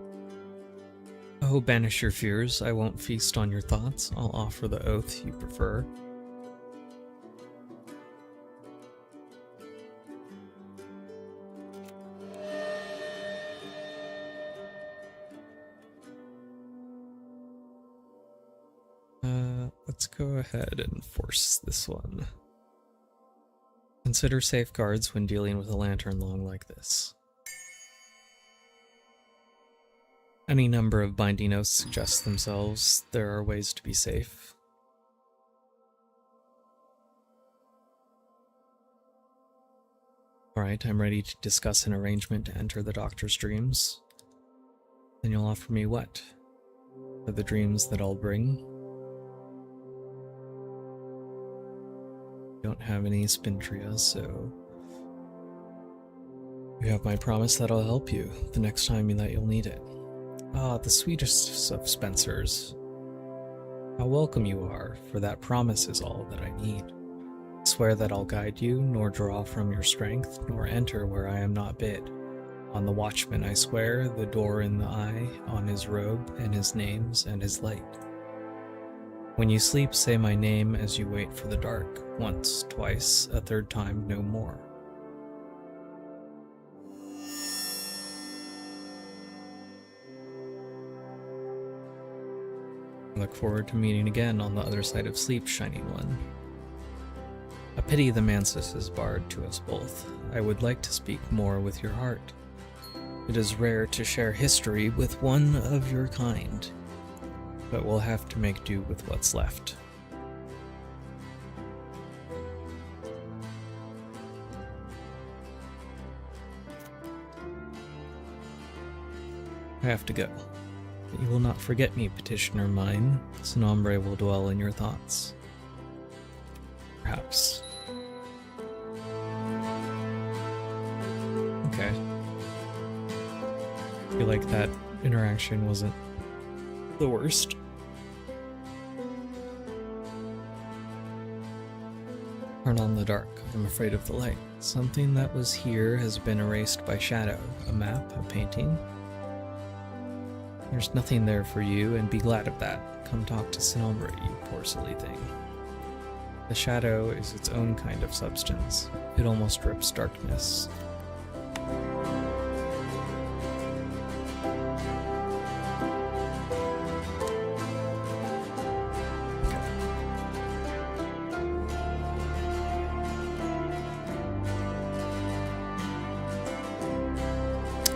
Oh, banish your fears. I won't feast on your thoughts. I'll offer the oath you prefer. Let's go ahead and force this one. Consider safeguards when dealing with a lantern long like this. Any number of binding oaths suggest themselves. There are ways to be safe. Alright, I'm ready to discuss an arrangement to enter the Doctor's dreams. Then you'll offer me what? For the dreams that I'll bring? Don't have any Spintrias, so you have my promise that I'll help you the next time that you'll need it. Ah, the sweetest of Spencers. How welcome you are, for that promise is all that I need. I swear that I'll guide you, nor draw from your strength, nor enter where I am not bid. On the watchman I swear, the door in the eye, on his robe, and his names, and his light. When you sleep, say my name as you wait for the dark. Once, twice, a third time, no more. I look forward to meeting again on the other side of sleep, Shining One. A pity the Mansis is barred to us both. I would like to speak more with your heart. It is rare to share history with one of your kind, but we'll have to make do with what's left. I have to go. But you will not forget me, petitioner mine. Sinombre will dwell in your thoughts. Perhaps. Okay. I feel like that interaction wasn't the worst. Turn on the dark. I'm afraid of the light. Something that was here has been erased by shadow. A map, a painting. There's nothing there for you, and be glad of that. Come talk to Silver, you poor silly thing. The shadow is its own kind of substance. It almost rips darkness.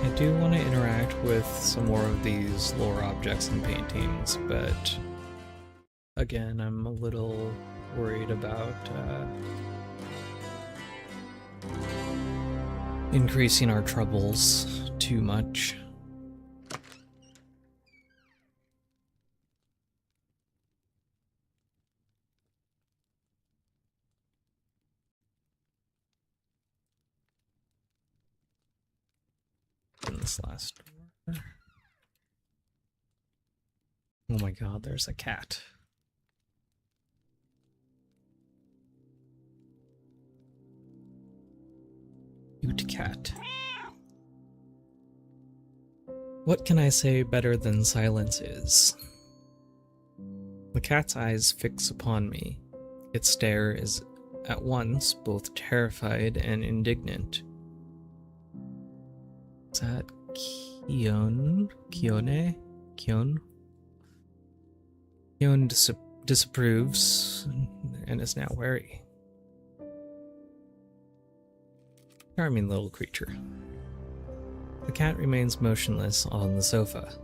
I do want to interact with some more of these lore objects and paintings, but again, I'm a little worried about increasing our troubles too much. In this last door. Oh my god, there's a cat. Cute cat. What can I say better than silence is? The cat's eyes fix upon me. Its stare is at once both terrified and indignant. Is that Kion? Kione? Kion? Kion disapproves and is now wary. Charming little creature. The cat remains motionless on the sofa.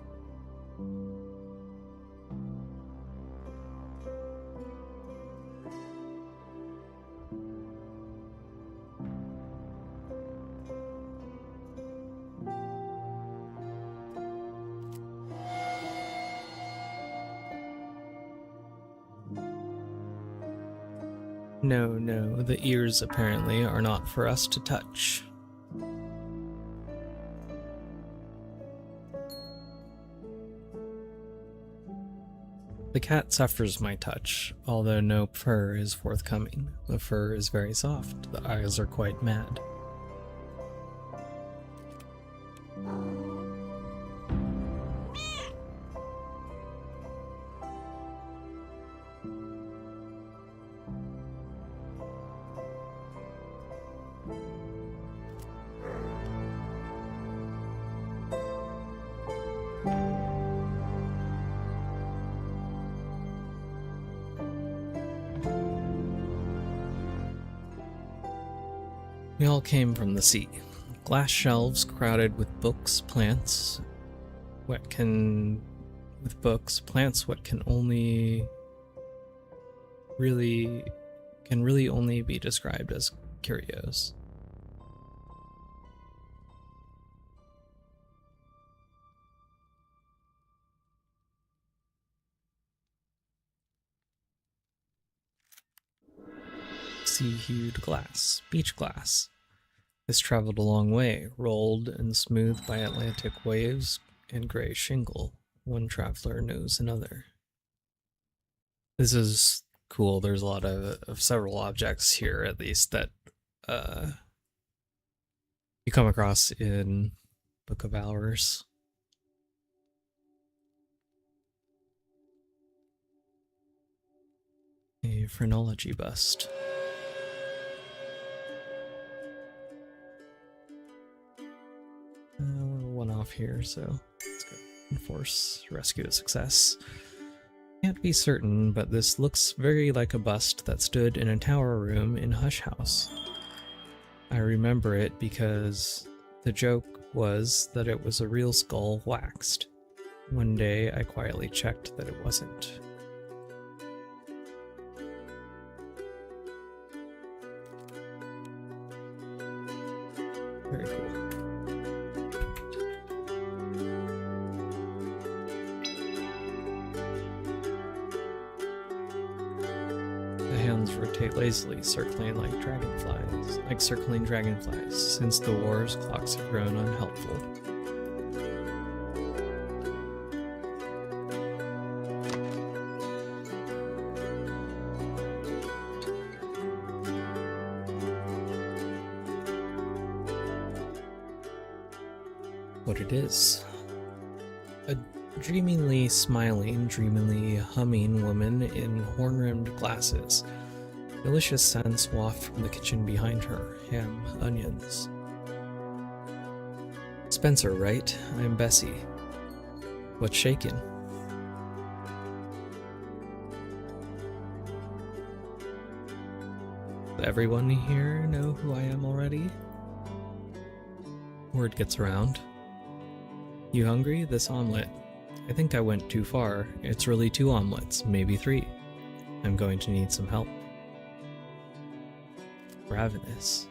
No, the ears apparently are not for us to touch. The cat suffers my touch, although no fur is forthcoming. The fur is very soft, the eyes are quite mad. We all came from the sea. Glass shelves crowded with books, plants, plants what can really only be described as curios. Sea-hued glass, beach glass. This traveled a long way, rolled and smoothed by Atlantic waves and gray shingle. One traveler knows another. This is cool. There's a lot of several objects here, at least, that you come across in Book of Hours. A phrenology bust. We're one off here, so let's go enforce rescue a success. Can't be certain, but this looks very like a bust that stood in a tower room in Hush House. I remember it because the joke was that it was a real skull waxed. One day I quietly checked that it wasn't. Very cool. Rotate lazily, circling dragonflies. Since the wars, clocks have grown unhelpful. what it is. A dreamingly smiling, dreamily humming woman in horn-rimmed glasses. Delicious scents waft from the kitchen behind her. Ham, onions. Spencer, right? I'm Bessie. What's shaking? Does everyone here know who I am already? Word gets around. You hungry? This omelet. I think I went too far. It's really 2 omelets, maybe 3. I'm going to need some help. Ravenous.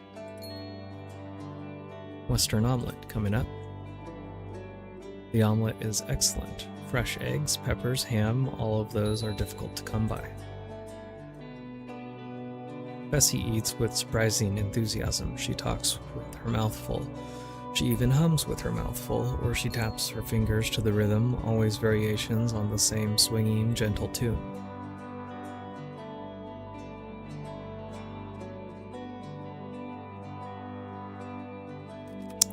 Western omelet coming up. The omelet is excellent. Fresh eggs, peppers, ham, all of those are difficult to come by. Bessie eats with surprising enthusiasm. She talks with her mouth full. She even hums with her mouth full, or she taps her fingers to the rhythm, always variations on the same swinging, gentle tune.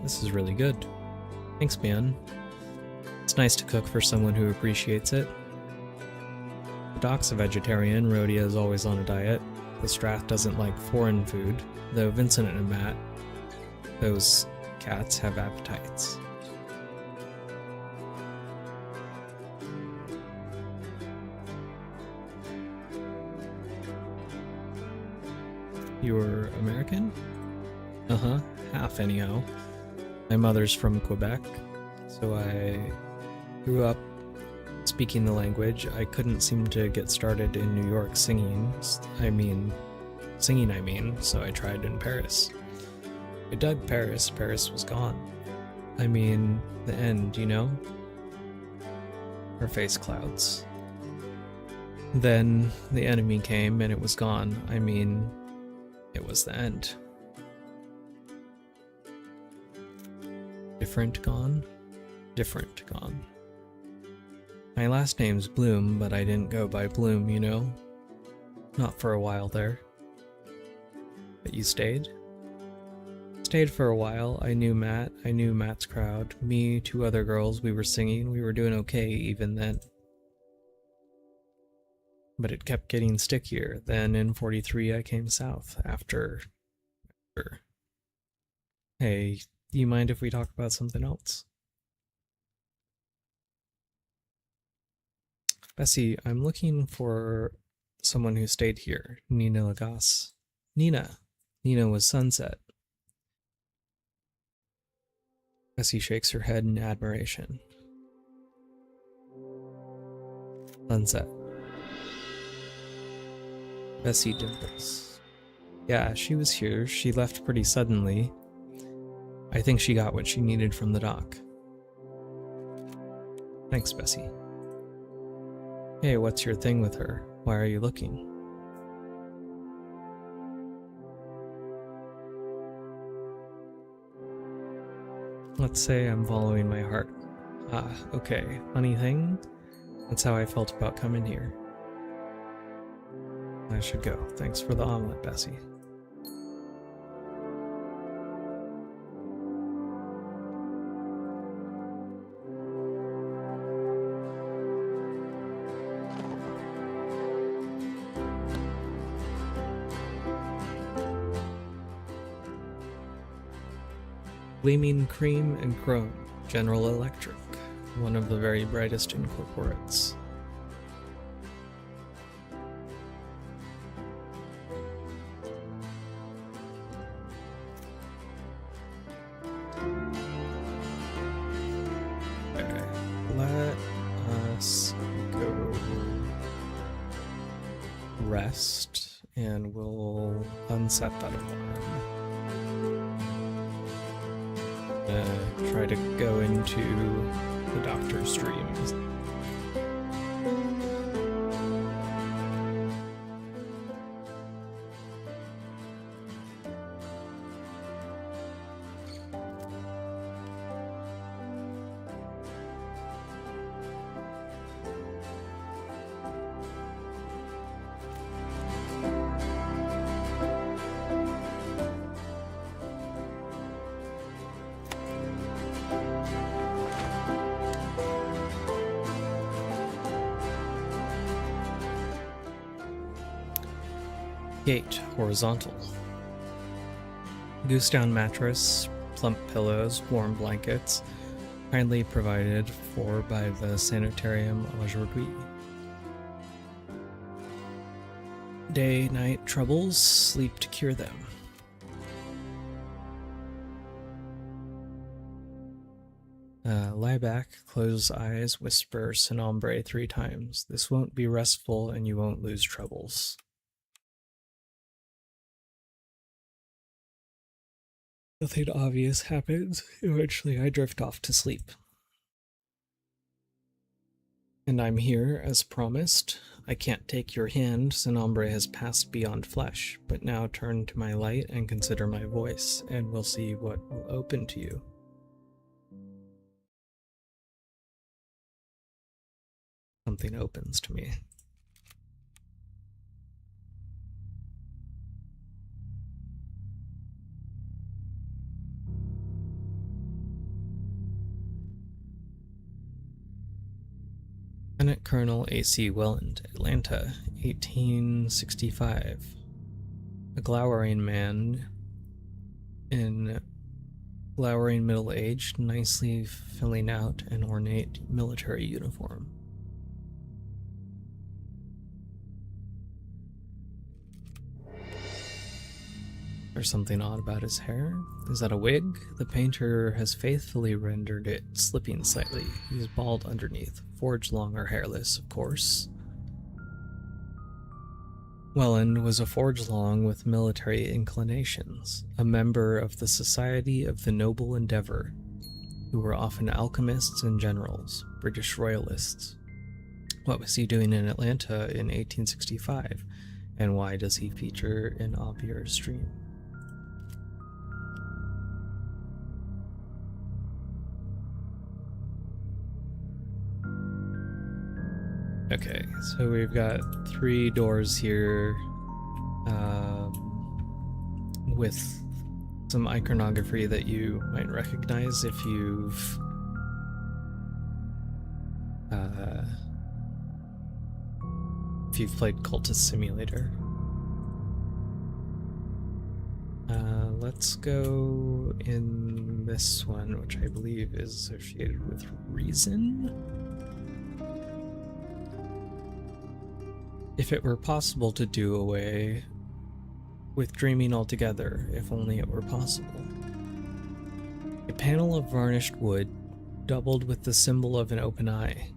This is really good. Thanks, man. It's nice to cook for someone who appreciates it. The Doc's a vegetarian, Rhodia is always on a diet. The Strath doesn't like foreign food, though Vincent and Matt, those cats, have appetites. You're American? Uh-huh, half anyhow. My mother's from Quebec, so I grew up speaking the language. I couldn't seem to get started in New York singing, so I tried in Paris. I dug Paris, Paris was gone. I mean, the end, you know? Her face clouds. Then the enemy came and it was gone. I mean, it was the end. Different gone? Different gone. My last name's Bloom, but I didn't go by Bloom, you know? Not for a while there. But you stayed? Stayed for a while. I knew Matt. I knew Matt's crowd. Me, 2 other girls, we were singing. We were doing okay even then. But it kept getting stickier. Then in 43 I came south after... Hey, do you mind if we talk about something else? Bessie, I'm looking for someone who stayed here. Nina Lagasse. Nina. Nina was Sunset. Bessie shakes her head in admiration. Sunset. Bessie dimples. Yeah, she was here. She left pretty suddenly. I think she got what she needed from the doc. Thanks, Bessie. Hey, what's your thing with her? Why are you looking? Let's say I'm following my heart. Ah, okay. Funny thing? That's how I felt about coming here. I should go. Thanks for the omelet, Bessie. Gleaming cream and chrome, General Electric, one of the very brightest incorporates. Okay, let us go rest, and we'll unset that alarm. Try to go into the doctor's dreams. Gate, horizontal. Goose down mattress, plump pillows, warm blankets, kindly provided for by the Sanitarium aujourd'hui. Day-night troubles, sleep to cure them. Lie back, close eyes, whisper Sin Nombre 3 times. This won't be restful and you won't lose troubles. Nothing obvious happens. Eventually I drift off to sleep. And I'm here, as promised. I can't take your hand, Sin Nombre has passed beyond flesh, but now turn to my light and consider my voice, and we'll see what will open to you. Something opens to me. Lieutenant Colonel A.C. Welland, Atlanta, 1865. A glowering man in glowering middle age, nicely filling out an ornate military uniform. There's something odd about his hair. Is that a wig? The painter has faithfully rendered it slipping slightly. He's bald underneath. Forged long or hairless, of course. Welland was a forge long with military inclinations, a member of the Society of the Noble Endeavour, who were often alchemists and generals, British royalists. What was he doing in Atlanta in 1865, and why does he feature in Aubier's dream? Okay, so we've got 3 doors here with some iconography that you might recognize if you've played Cultist Simulator. Let's go in this one, which I believe is associated with reason. If it were possible to do away with dreaming altogether, if only it were possible. A panel of varnished wood, doubled with the symbol of an open eye.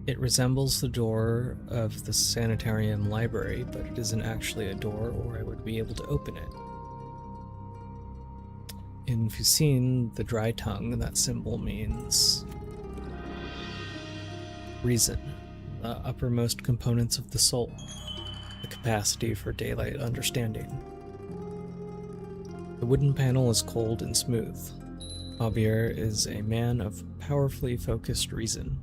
It resembles the door of the Sanitarium library, but it isn't actually a door, or I would be able to open it. In Fucine, the dry tongue, that symbol means reason. The uppermost components of the soul, the capacity for daylight understanding. The wooden panel is cold and smooth. Aubier is a man of powerfully focused reason.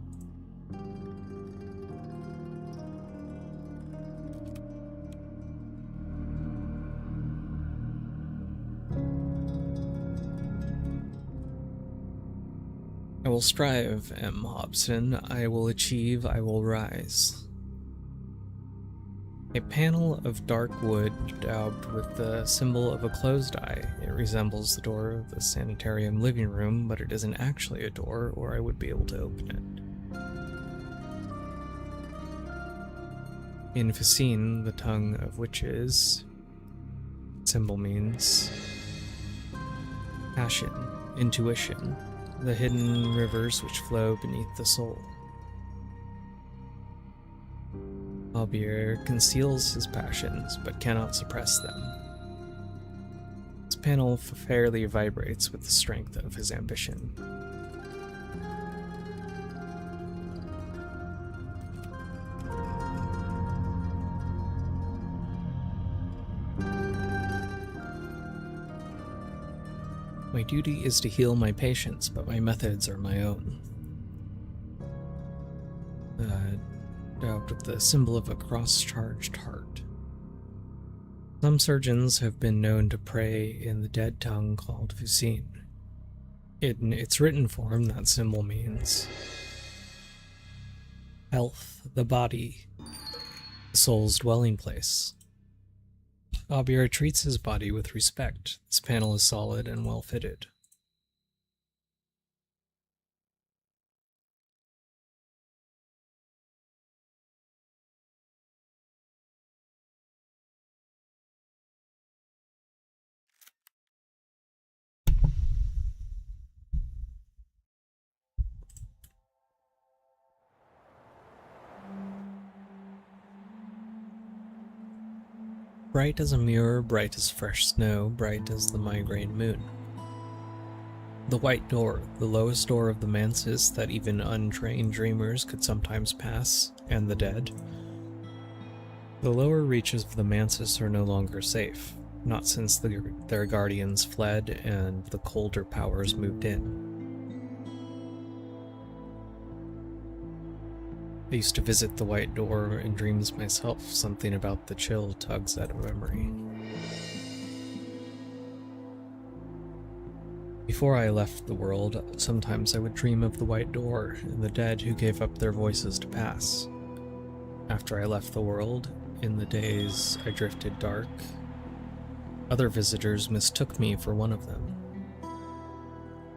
I will strive, M. Hobson. I will achieve, I will rise. A panel of dark wood daubed with the symbol of a closed eye. It resembles the door of the Sanitarium living room, but it isn't actually a door, or I would be able to open it. In Fucine, the tongue of witches, symbol means passion, intuition, the hidden rivers which flow beneath the soul. Aubier conceals his passions, but cannot suppress them. This panel fairly vibrates with the strength of his ambition. My duty is to heal my patients, but my methods are my own. Daubed with the symbol of a cross-charged heart. Some surgeons have been known to pray in the dead tongue called Fucine. In its written form, that symbol means health, the body, the soul's dwelling place. Aubir treats his body with respect. This panel is solid and well fitted. Bright as a mirror, bright as fresh snow, bright as the migraine moon. The white door, the lowest door of the mansis that even untrained dreamers could sometimes pass, and the dead. The lower reaches of the mansis are no longer safe, not since their guardians fled and the colder powers moved in. I used to visit the white door in dreams myself, something about the chill tugs at a memory. Before I left the world, sometimes I would dream of the white door and the dead who gave up their voices to pass. After I left the world, in the days I drifted dark, other visitors mistook me for one of them.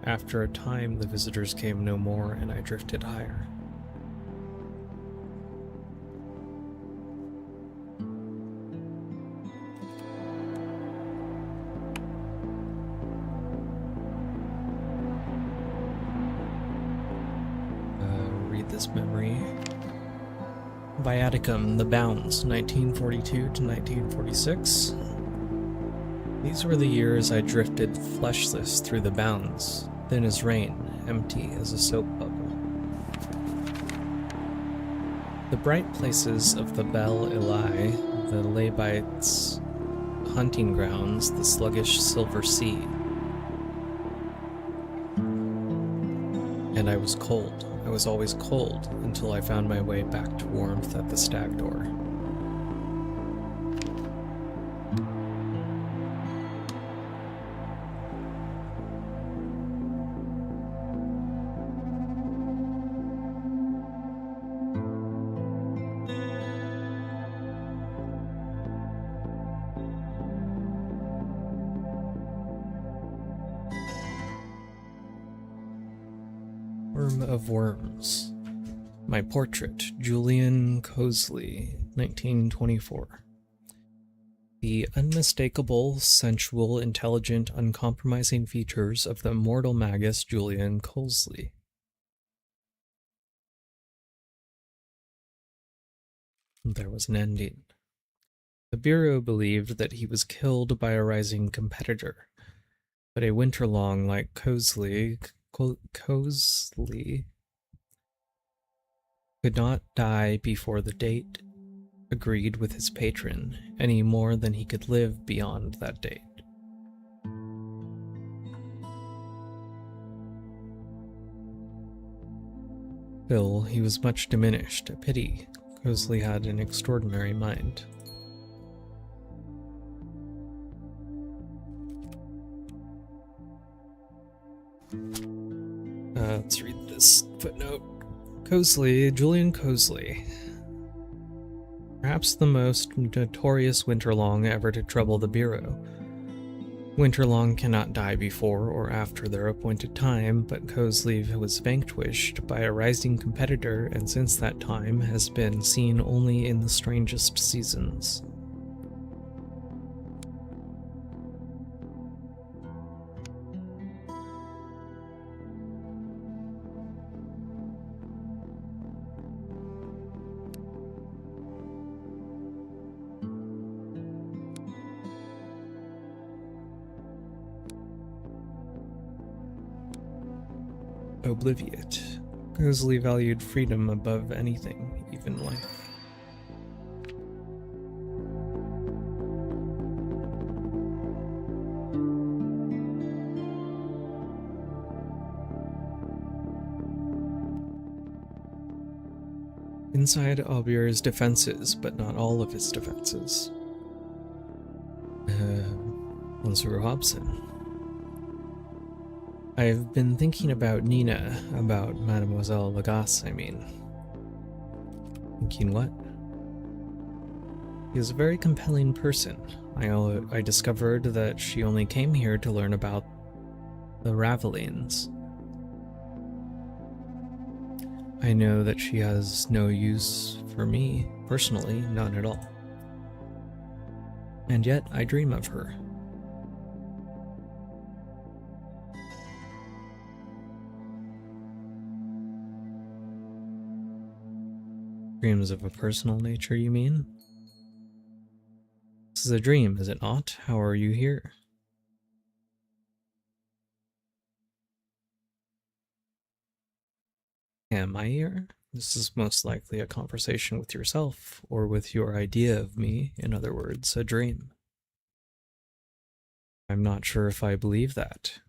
After a time, the visitors came no more and I drifted higher. This memory. Viaticum, The Bounds, 1942 to 1946. These were the years I drifted fleshless through the bounds, thin as rain, empty as a soap bubble. The bright places of the Belle Eli, the Labites' hunting grounds, the sluggish silver sea. And I was cold. I was always cold until I found my way back to warmth at the stag door. Worm of Worms. My portrait, Julian Cosley, 1924. The unmistakable, sensual, intelligent, uncompromising features of the immortal magus Julian Cosley. There was an ending. The Bureau believed that he was killed by a rising competitor, but a winter-long like Cosley could not die before the date agreed with his patron, any more than he could live beyond that date. Still, he was much diminished, a pity. Cosley had an extraordinary mind. Let's read this footnote. Cosley, Julian Cosley. Perhaps the most notorious Winterlong ever to trouble the Bureau. Winterlong cannot die before or after their appointed time, but Cosley was vanquished by a rising competitor and since that time has been seen only in the strangest seasons. Obliviate. Cosley valued freedom above anything, even life. Inside Aubir's defenses, but not all of his defenses. Monsieur Hobson. I've been thinking about Nina, about Mademoiselle Lagasse, I mean. Thinking what? She is a very compelling person. I discovered that she only came here to learn about the Ravelines. I know that she has no use for me, personally, none at all. And yet, I dream of her. Dreams of a personal nature, you mean? This is a dream, is it not? How are you here? Am I here? This is most likely a conversation with yourself, or with your idea of me, in other words, a dream. I'm not sure if I believe that.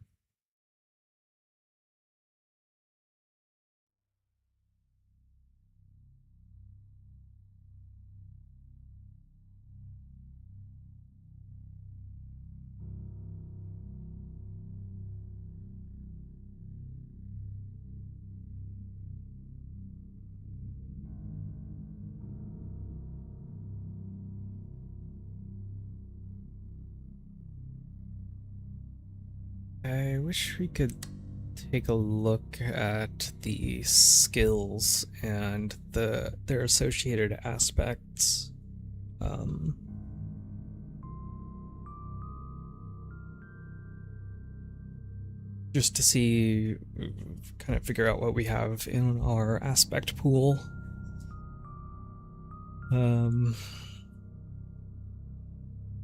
I wish we could take a look at the skills and their associated aspects. Just to see, kind of figure out what we have in our aspect pool.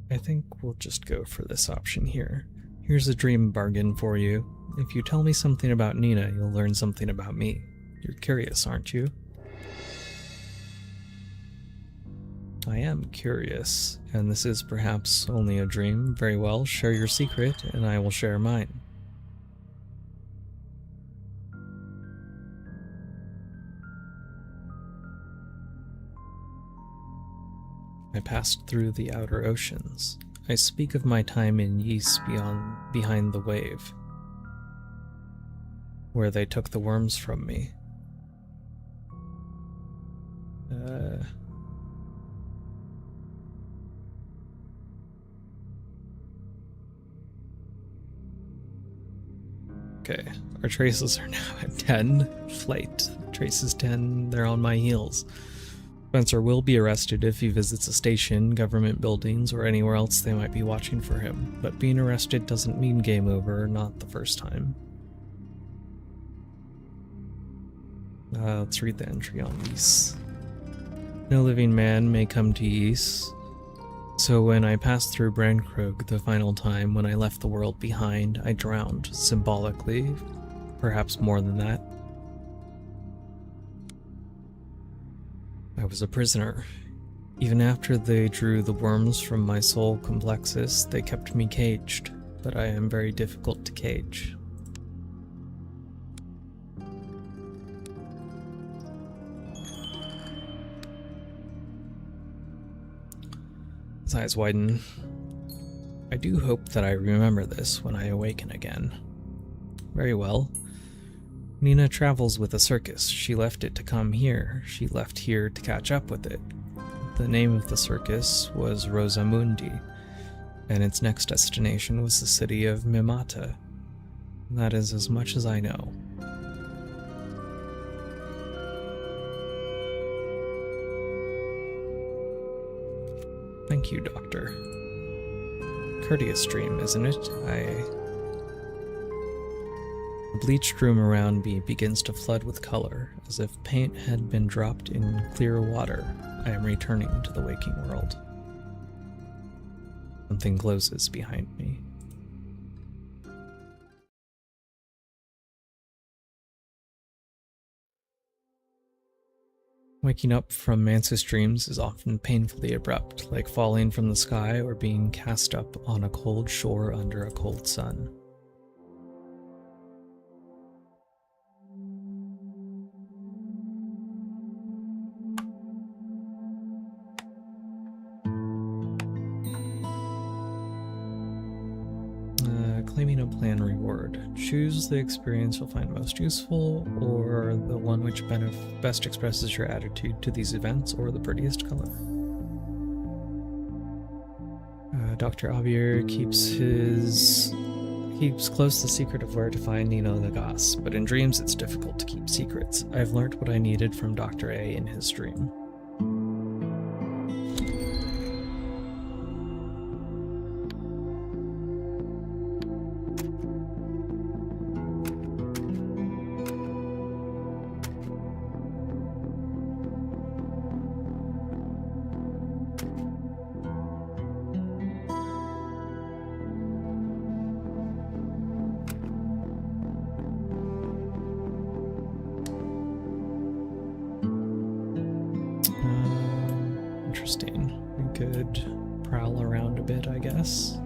I think we'll just go for this option here. Here's a dream bargain for you. If you tell me something about Nina, you'll learn something about me. You're curious, aren't you? I am curious, and this is perhaps only a dream. Very well, share your secret, and I will share mine. I passed through the outer oceans. I speak of my time in Ys behind the wave, where they took the worms from me. Okay, our traces are now at 10. Flight. Traces 10, they're on my heels. Spencer will be arrested if he visits a station, government buildings, or anywhere else they might be watching for him, but being arrested doesn't mean game over, not the first time. Let's read the entry on Ys. No living man may come to Ys. So when I passed through Brandkrog the final time, when I left the world behind, I drowned, symbolically, perhaps more than that. I was a prisoner. Even after they drew the worms from my soul complexus, they kept me caged, but I am very difficult to cage. His eyes widen. I do hope that I remember this when I awaken again. Very well. Nina travels with a circus. She left it to come here. She left here to catch up with it. The name of the circus was Rosamundi, and its next destination was the city of Mimata. That is as much as I know. Thank you, Doctor. Courteous dream, isn't it? The bleached room around me begins to flood with color, as if paint had been dropped in clear water. I am returning to the waking world. Something closes behind me. Waking up from Mansus dreams is often painfully abrupt, like falling from the sky or being cast up on a cold shore under a cold sun. Claiming a plan reward. Choose the experience you'll find most useful, or the one which best expresses your attitude to these events, or the prettiest color. Dr. Abier keeps close the secret of where to find Nino the Goss, but in dreams it's difficult to keep secrets. I've learnt what I needed from Dr. A in his dream. Interesting. We could prowl around a bit, I guess.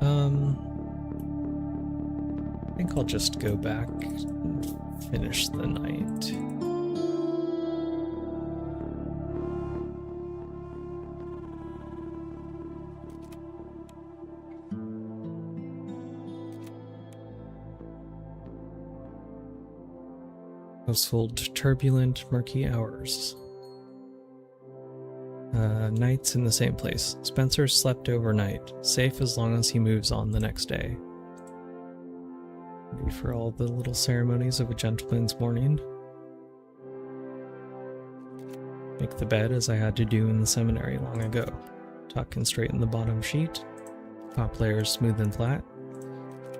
I think I'll just go back and finish the night. Household turbulent, murky hours. Nights in the same place. Spencer slept overnight, safe as long as he moves on the next day. Ready for all the little ceremonies of a gentleman's morning. Make the bed as I had to do in the seminary long ago. Tuck and straighten the bottom sheet. Top layers smooth and flat.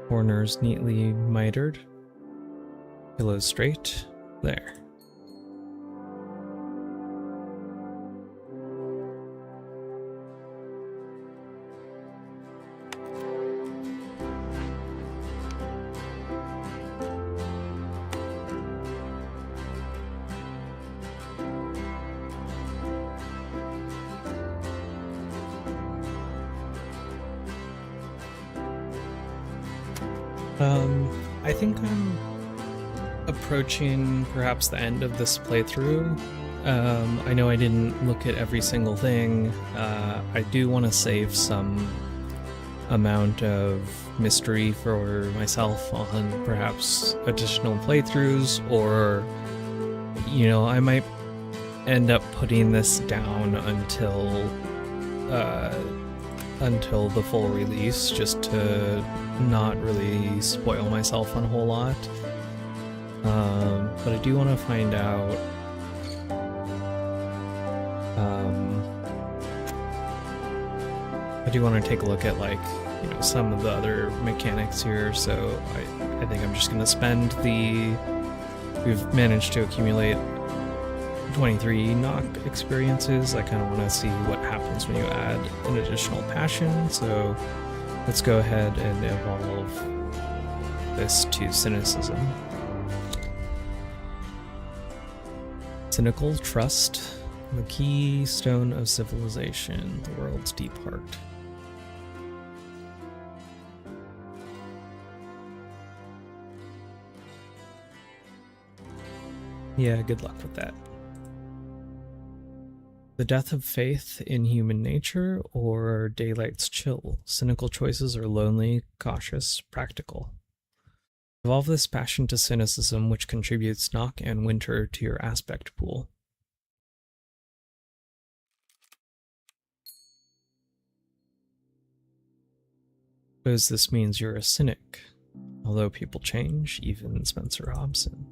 Corners neatly mitered. Pillows straight. There. I think I'm approaching perhaps the end of this playthrough. I know I didn't look at every single thing. I do want to save some amount of mystery for myself on perhaps additional playthroughs, or, you know, I might end up putting this down until the full release, just to not really spoil myself on a whole lot. But I do want to find out I do want to take a look at, like, you know, some of the other mechanics here, so I think I'm just going to spend we've managed to accumulate 23 knock experiences. I kind of want to see what happens when you add an additional passion, so let's go ahead and evolve this to cynicism. Cynical trust, the keystone of civilization, the world's deep heart. Yeah, good luck with that. The death of faith in human nature, or daylight's chill. Cynical choices are lonely, cautious, practical. Evolve this passion to cynicism, which contributes knock and winter to your aspect pool. Suppose this means you're a cynic, although people change, even Spencer Hobson.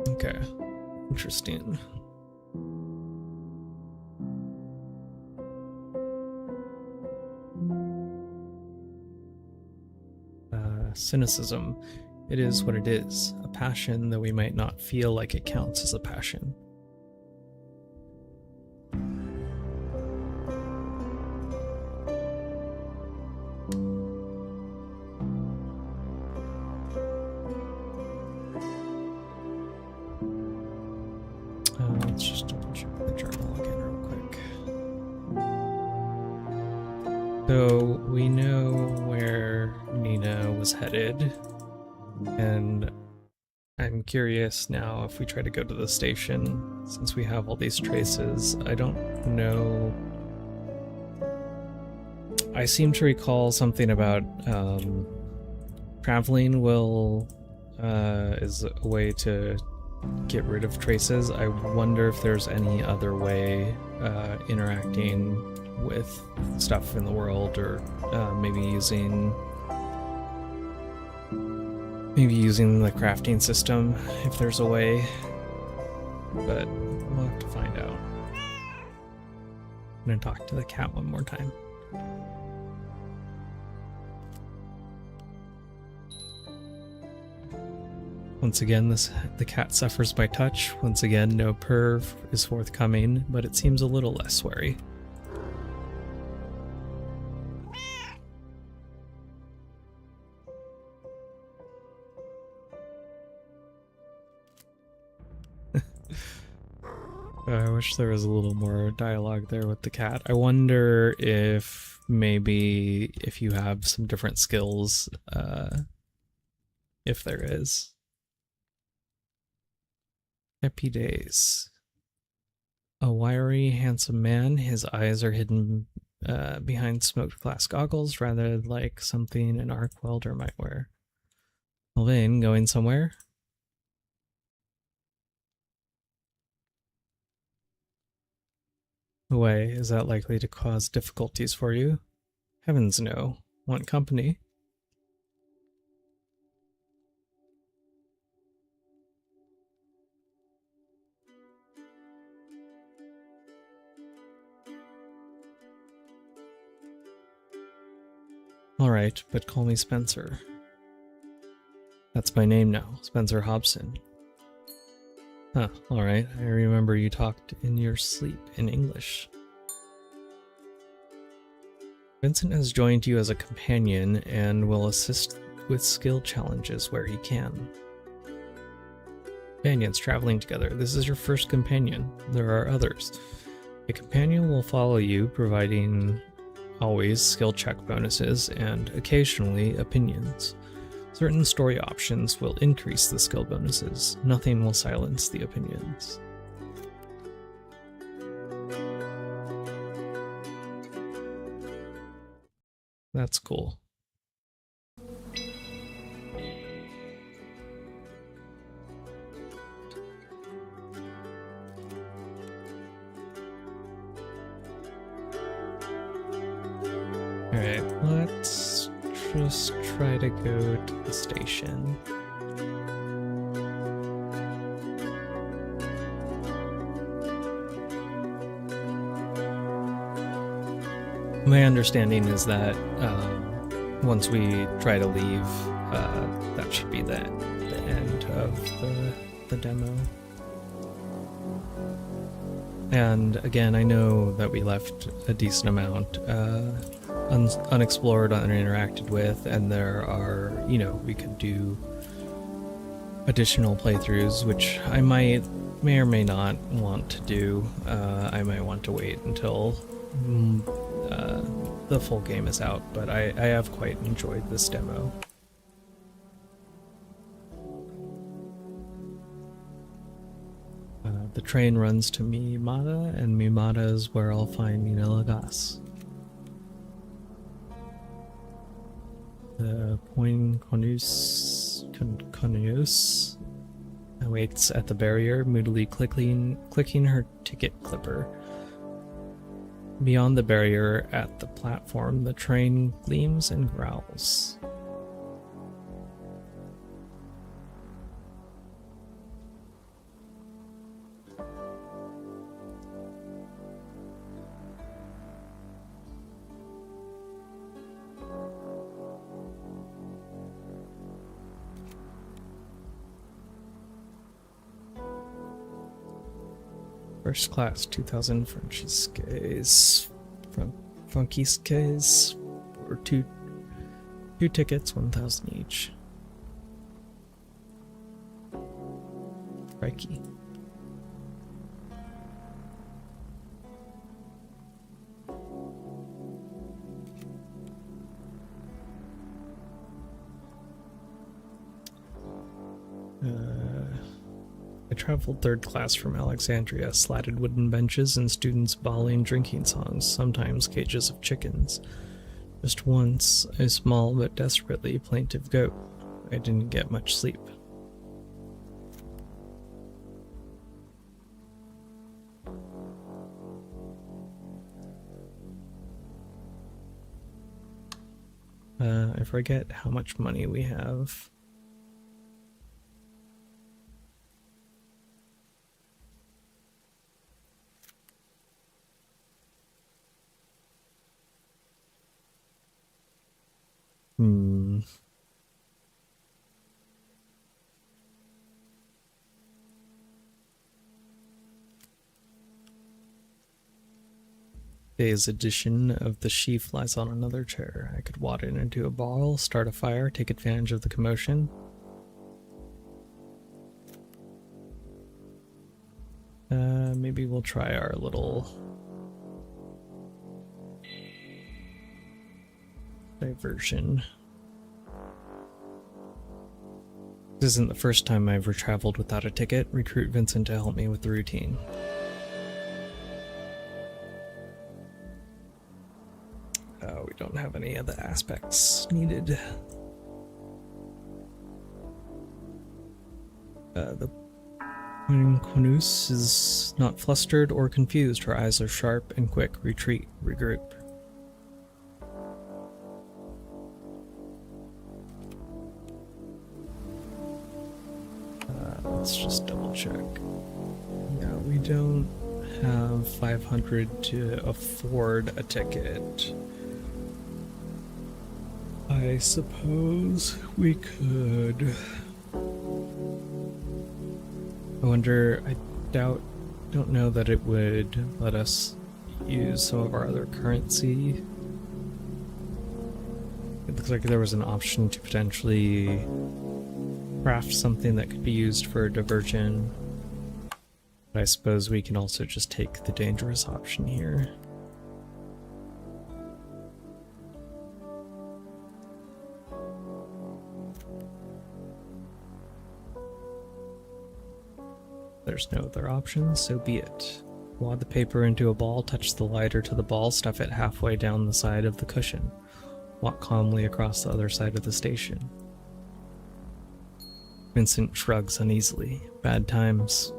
Okay, interesting. Cynicism. It is what it is, a passion, though we might not feel like it counts as a passion. Let's just double check the journal again real quick. So we know where Nina was headed, and I'm curious now if we try to go to the station, since we have all these traces. I don't know. I seem to recall something about traveling is a way to get rid of traces. I wonder if there's any other way interacting with stuff in the world, or maybe using the crafting system, if there's a way, but we'll have to find out. I'm gonna talk to the cat one more time. Once again, the cat suffers by touch. Once again, no perv is forthcoming, but it seems a little less wary. I wish there was a little more dialogue there with the cat. I wonder if maybe if you have some different skills, if there is. Happy days. A wiry, handsome man. His eyes are hidden behind smoked glass goggles, rather like something an arc welder might wear. Sylvain, going somewhere? Away, is that likely to cause difficulties for you? Heavens no. Want company? Alright, but call me Spencer. That's my name now, Spencer Hobson. Huh, alright, I remember you talked in your sleep in English. Vincent has joined you as a companion and will assist with skill challenges where he can. Companions traveling together. This is your first companion. There are others. A companion will follow you, providing always skill check bonuses and occasionally opinions. Certain story options will increase the skill bonuses. Nothing will silence the opinions. That's cool. Alright, let's just try to go to the station. My understanding is that once we try to leave, that should be the end of the demo. And again, I know that we left a decent amount unexplored, uninteracted with, and there are, we could do additional playthroughs, which I may or may not want to do. I might want to wait until the full game is out, but I have quite enjoyed this demo. The train runs to Mimata, and Mimata is where I'll find Nina Lagas. The Point Conus waits at the barrier, moodily clicking her ticket clipper. Beyond the barrier at the platform, the train gleams and growls. First class, 2,000 Francisques. Francisques, or two tickets, 1,000 each. Crikey. traveled third class from Alexandria, slatted wooden benches and students bawling drinking songs, sometimes cages of chickens. Just once, a small but desperately plaintive goat. I didn't get much sleep. I forget how much money we have. Today's edition of The Sheaf lies on another chair. I could wad it into a bottle, start a fire, take advantage of the commotion. Maybe we'll try our little diversion. This isn't the first time I've traveled without a ticket. Recruit Vincent to help me with the routine. We don't have any of the aspects needed. The Quinus is not flustered or confused. Her eyes are sharp and quick. Retreat, regroup. Let's just double check. Yeah, we don't have 500 to afford a ticket. I suppose we could. I wonder, I don't know that it would let us use some of our other currency. It looks like there was an option to potentially craft something that could be used for a diversion. But I suppose we can also just take the dangerous option here. There's no other option, so be it. Wad the paper into a ball, touch the lighter to the ball, stuff it halfway down the side of the cushion. Walk calmly across the other side of the station. Vincent shrugs uneasily. Bad times.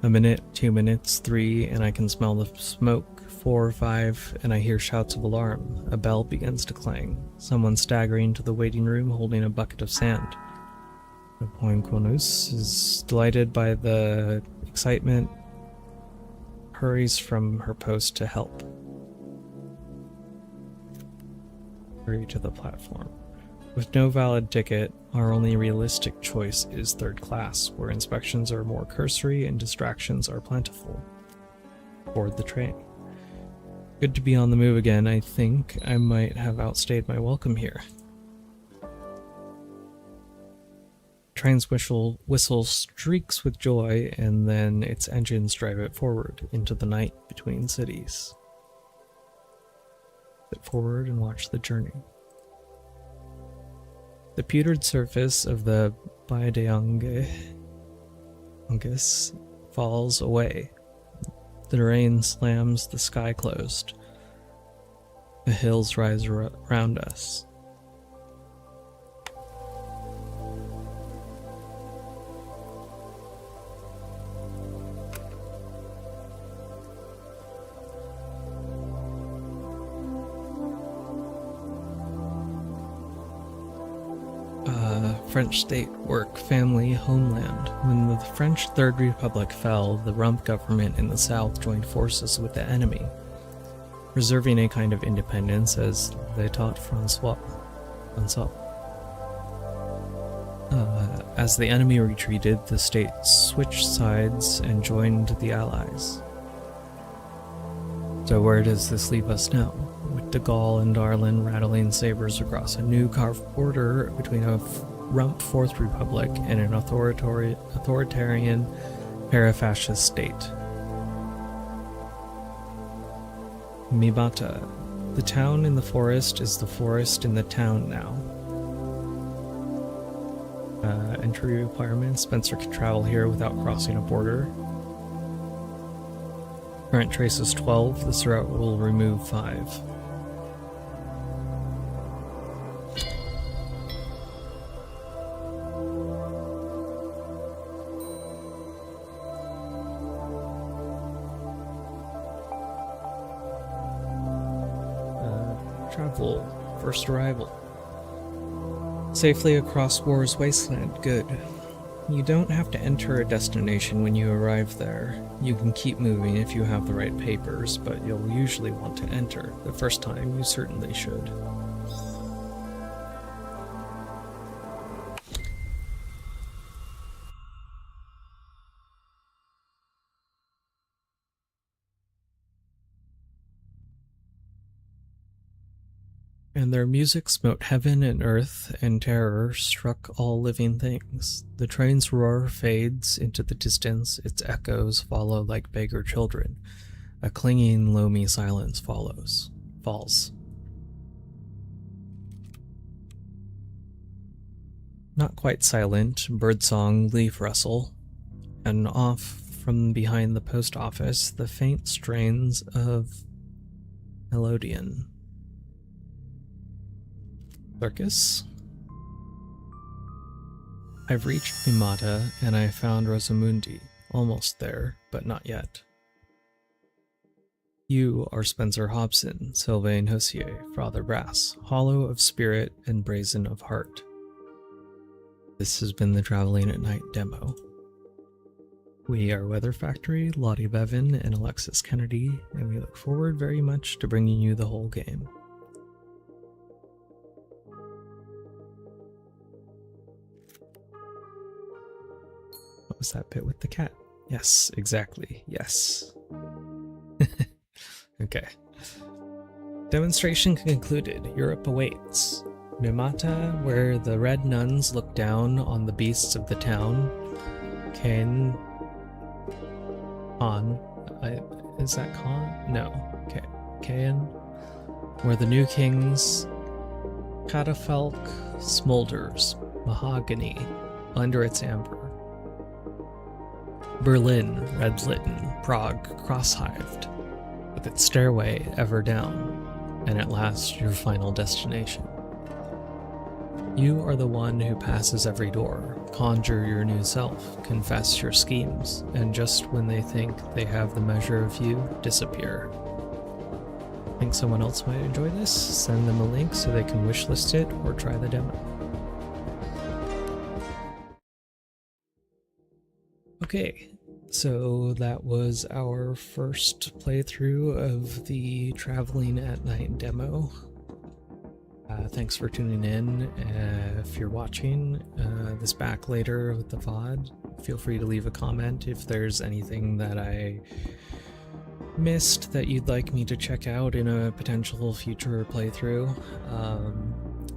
A minute, 2 minutes, 3, and I can smell the smoke. 4, 5, and I hear shouts of alarm. A bell begins to clang. Someone staggering to the waiting room holding a bucket of sand. The Poinconus is delighted by the excitement, hurries from her post to help. Hurry to the platform. With no valid ticket, our only realistic choice is third class, where inspections are more cursory and distractions are plentiful. Board the train. Good to be on the move again. I think I might have outstayed my welcome here. Train's whistle streaks with joy, and then its engines drive it forward into the night between cities. Sit forward and watch the journey. The pewtered surface of the Baideongus falls away. The rain slams the sky closed. The hills rise around us. French state, work, family, homeland. When the French Third Republic fell, the Rump government in the south joined forces with the enemy, preserving a kind of independence as they taught Francois. As the enemy retreated, the states switched sides and joined the Allies. So where does this leave us now? With de Gaulle and Darlan rattling sabers across a new carved border between a Rump Fourth Republic and an authoritarian parafascist state. Mibata. The town in the forest is the forest in the town now. Entry requirements. Spencer can travel here without crossing a border. Current trace is 12. This route will remove 5. Travel. First arrival. Safely across War's Wasteland. Good. You don't have to enter a destination when you arrive there. You can keep moving if you have the right papers, but you'll usually want to enter. The first time, you certainly should. And their music smote heaven and earth, and terror struck all living things. The train's roar fades into the distance, its echoes follow like beggar children. A clinging, loamy silence falls. Not quite silent, birdsong, leaf rustle, and off from behind the post office, the faint strains of Melodian. Circus? I've reached Mimata, and I found Rosamundi. Almost there, but not yet. You are Spencer Hobson, Sylvain Hossier, Father Brass, hollow of spirit and brazen of heart. This has been the Traveling at Night demo. We are Weather Factory, Lottie Bevan, and Alexis Kennedy, and we look forward very much to bringing you the whole game. What was that bit with the cat? Yes, exactly. Yes. Okay. Demonstration concluded. Europe awaits. Mimata, where the red nuns look down on the beasts of the town. Khan. Is that Khan? No. Okay. Khan. Where the new king's catafalque smolders. Mahogany. Under its amber. Berlin, red-litten, Prague, cross-hived, with its stairway ever down, and at last your final destination. You are the one who passes every door, conjure your new self, confess your schemes, and just when they think they have the measure of you, disappear. Think someone else might enjoy this? Send them a link so they can wishlist it or try the demo. Okay, so that was our first playthrough of the Traveling at Night demo. Thanks for tuning in. If you're watching this back later with the VOD, feel free to leave a comment if there's anything that I missed that you'd like me to check out in a potential future playthrough.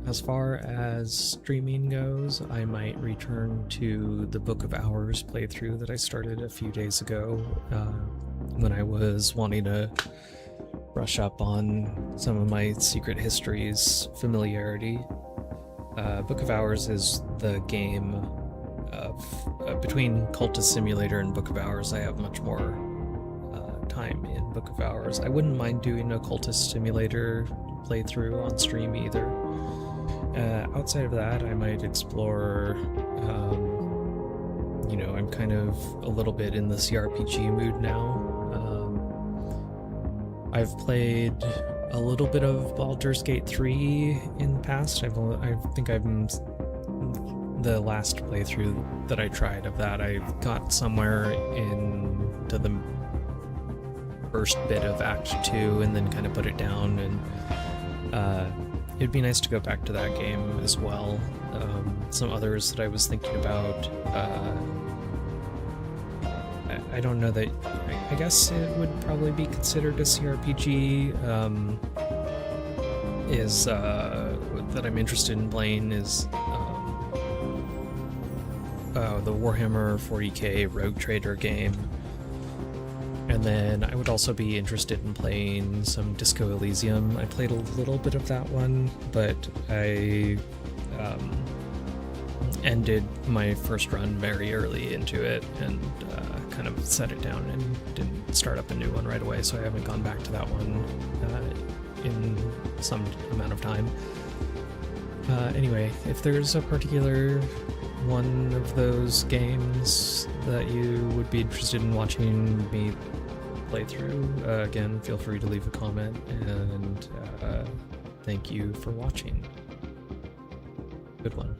As far as streaming goes, I might return to the Book of Hours playthrough that I started a few days ago when I was wanting to brush up on some of my Secret Histories familiarity. Book of Hours is the game of between Cultist Simulator and Book of Hours. I have much more time in Book of Hours. I wouldn't mind doing a Cultist Simulator playthrough on stream either. Outside of that, I might explore, I'm kind of a little bit in the CRPG mood now. I've played a little bit of Baldur's Gate 3 in the past. I think the last playthrough that I tried of that, I got somewhere into the first bit of Act 2 and then kind of put it down, and it'd be nice to go back to that game as well. Some others that I was thinking about, I don't know that, I guess it would probably be considered a CRPG, that I'm interested in playing is the Warhammer 40k Rogue Trader game. And then I would also be interested in playing some Disco Elysium. I played a little bit of that one, but ended my first run very early into it and kind of set it down and didn't start up a new one right away, so I haven't gone back to that one in some amount of time. Anyway, if there's a particular one of those games that you would be interested in watching me play through, again, feel free to leave a comment, and thank you for watching. Good one.